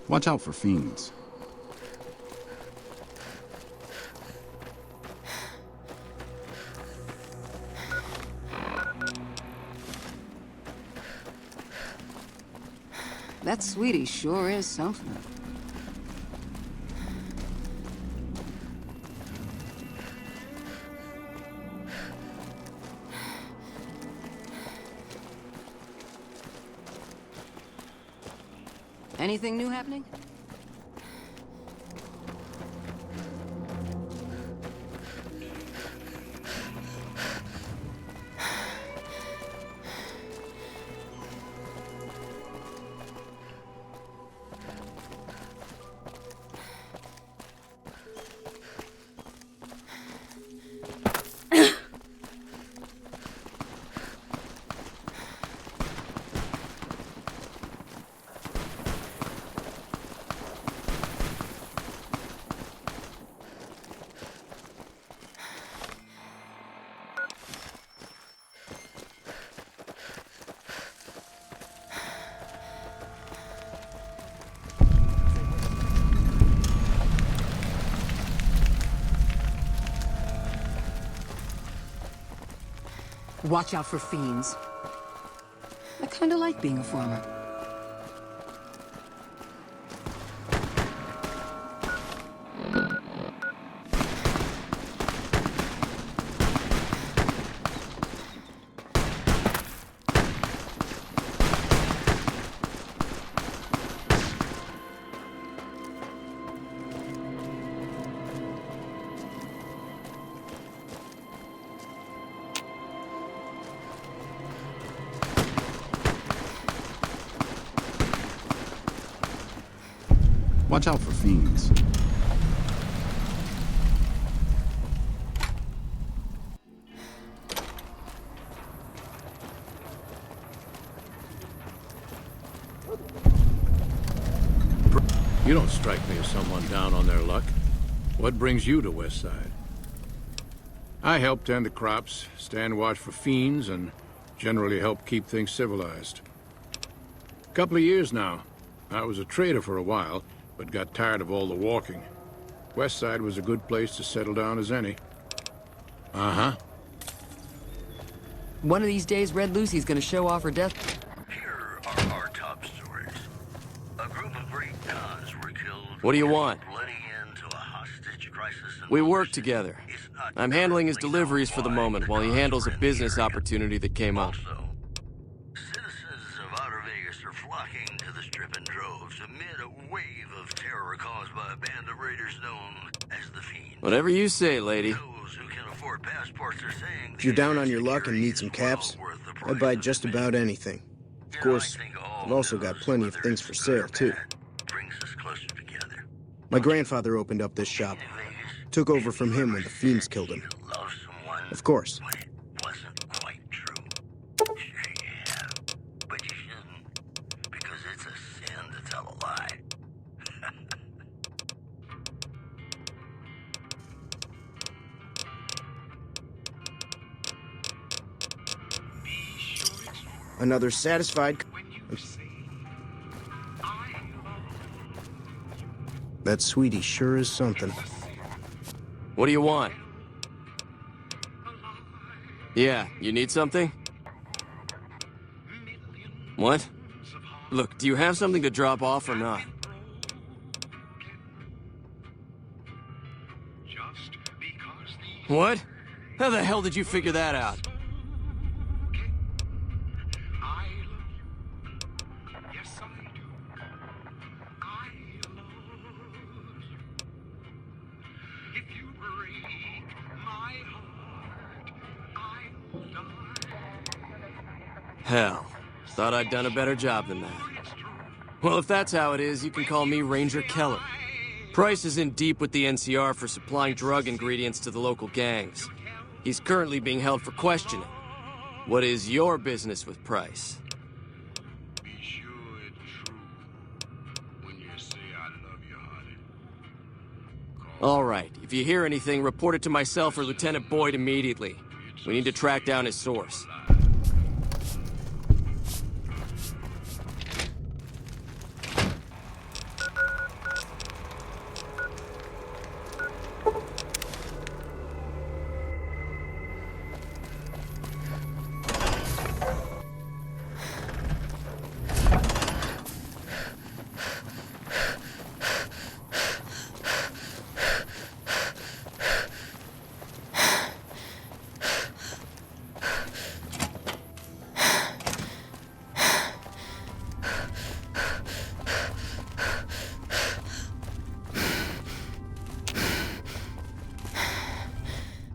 Watch out for fiends. That sweetie sure is something. Anything new happening? Watch out for fiends. I kinda like being a farmer. Watch out for fiends. You don't strike me as someone down on their luck. What brings you to Westside? I help tend the crops, stand watch for fiends, and generally help keep things civilized. Couple of years now. I was a trader for a while, but got tired of all the walking. Westside was a good place to settle down as any. Uh-huh. One of these days, Red Lucy's gonna show off her death. Here are our top stories. A group of great cons were killed. What do you want? Bloody end to a hostage crisis in We work together. I'm handling his deliveries for the moment while he handles a business opportunity that came up. Also, Whatever you say, lady. If you're down on your luck and need some caps, I'd buy just about anything. Of course, I've also got plenty of things for sale, too. My grandfather opened up this shop. Took over from him when the fiends killed him. Of course. Another satisfied... That sweetie sure is something. What do you want? Yeah, you need something? What? Look, do you have something to drop off or not? What? How the hell did you figure that out? Hell, thought I'd done a better job than that. Well, if that's how it is, you can call me Ranger Keller. Price is in deep with the NCR for supplying drug ingredients to the local gangs. He's currently being held for questioning. What is your business with Price? All right, if you hear anything, report it to myself or Lieutenant Boyd immediately. We need to track down his source.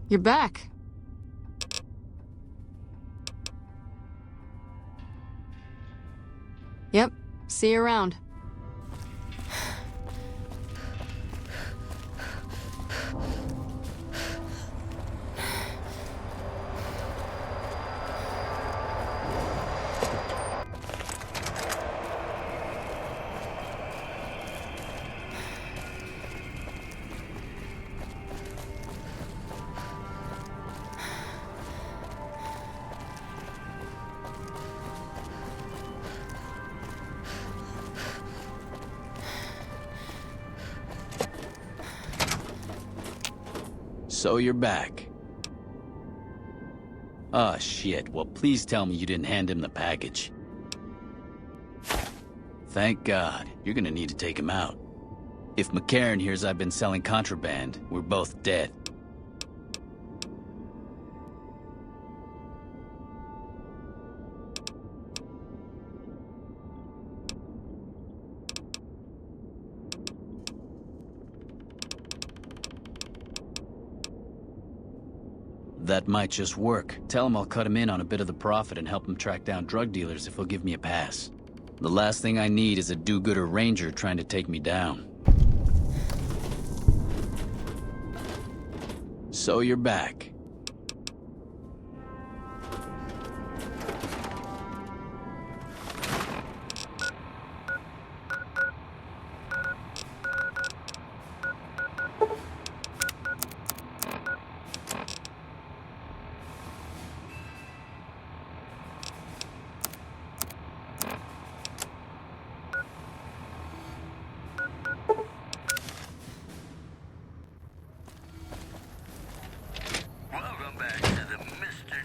You're back. Yep, see you around. So you're back. Ah, shit. Well, please tell me you didn't hand him the package. Thank God. You're gonna need to take him out. If McCarran hears I've been selling contraband, we're both dead. That might just work. Tell him I'll cut him in on a bit of the profit and help him track down drug dealers if he'll give me a pass. The last thing I need is a do-gooder ranger trying to take me down. So you're back.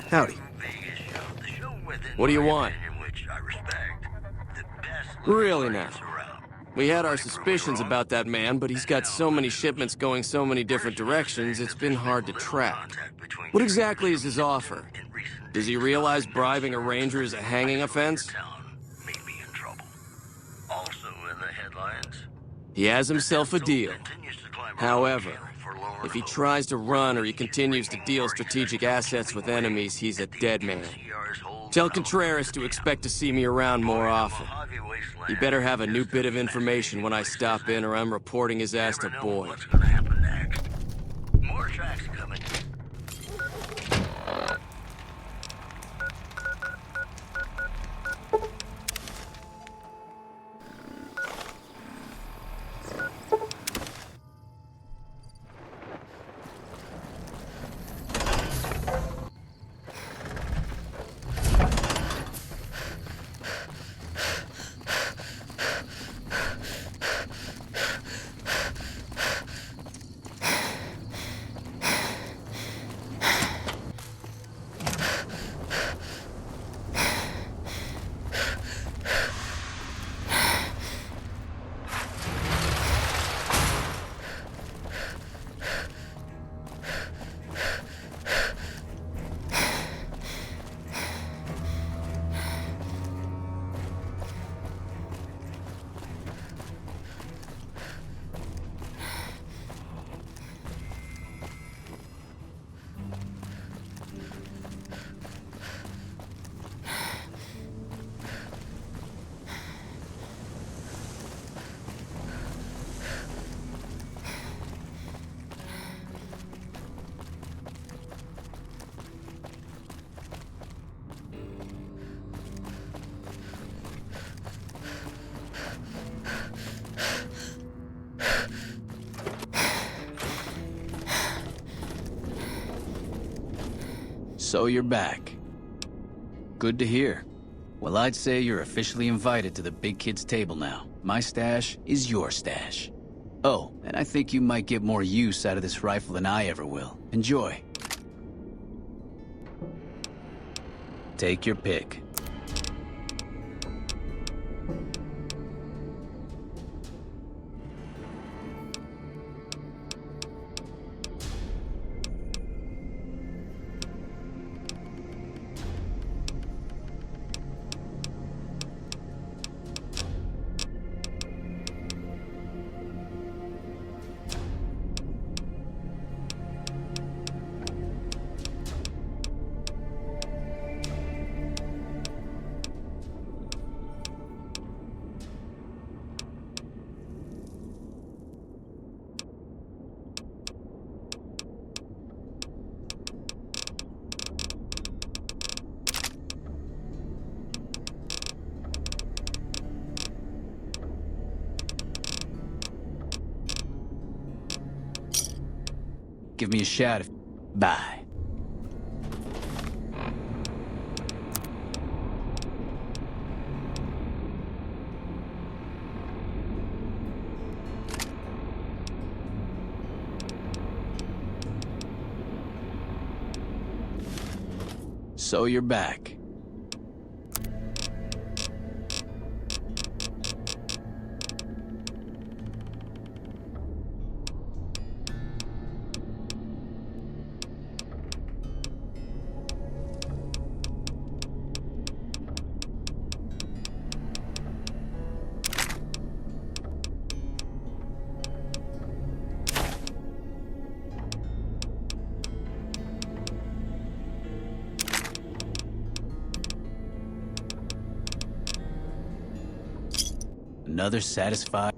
Howdy. What do you want? Really now? We had our suspicions about that man, but he's got so many shipments going so many different directions, it's been hard to track. What exactly is his offer? Does he realize bribing a ranger is a hanging offense? He has himself a deal. However, if he tries to run or he continues to deal strategic assets with enemies, he's a dead man. Tell Contreras to expect to see me around more often. He better have a new bit of information when I stop in, or I'm reporting his ass to Boyd. More tracks coming. So you're back. Good to hear. Well, I'd say you're officially invited to the big kid's table now. My stash is your stash. Oh, and I think you might get more use out of this rifle than I ever will. Enjoy. Take your pick. Give me a shout if... Bye. So you're back. Another satisfied...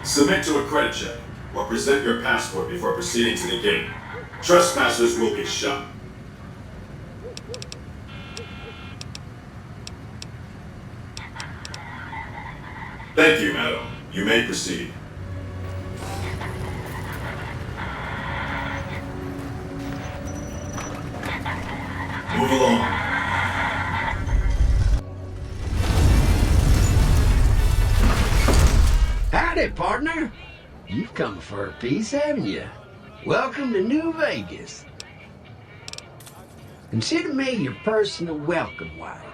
Submit to a credit check, or present your passport before proceeding to the gate. Trespassers will be shot. Thank you, madam. You may proceed. Move along. Howdy, partner. You've come for a piece, haven't you? Welcome to New Vegas. Consider me your personal welcome wagon.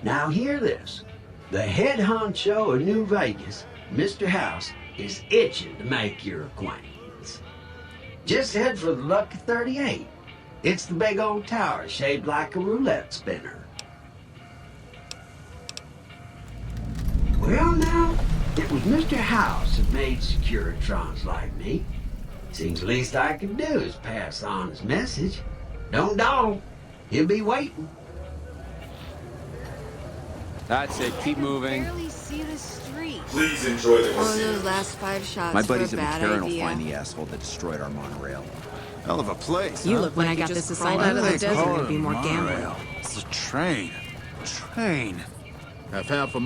Now hear this. The head honcho of New Vegas, Mr. House, is itching to make your acquaintance. Just head for the Lucky 38. It's the big old tower shaped like a roulette spinner. Well now, it was Mr. House that made Securitrons like me. Seems the least I can do is pass on his message. Don't dawdle. He'll be waiting. That's it. Keep moving. Barely see the street. Please enjoy the Oh, those last 5 shots My were buddies a at bad McCarran idea. will find the asshole that destroyed our monorail. Hell of a place. You look when I got this assignment out of the desert, it'd be more gambling. It's a train. Train. Have half a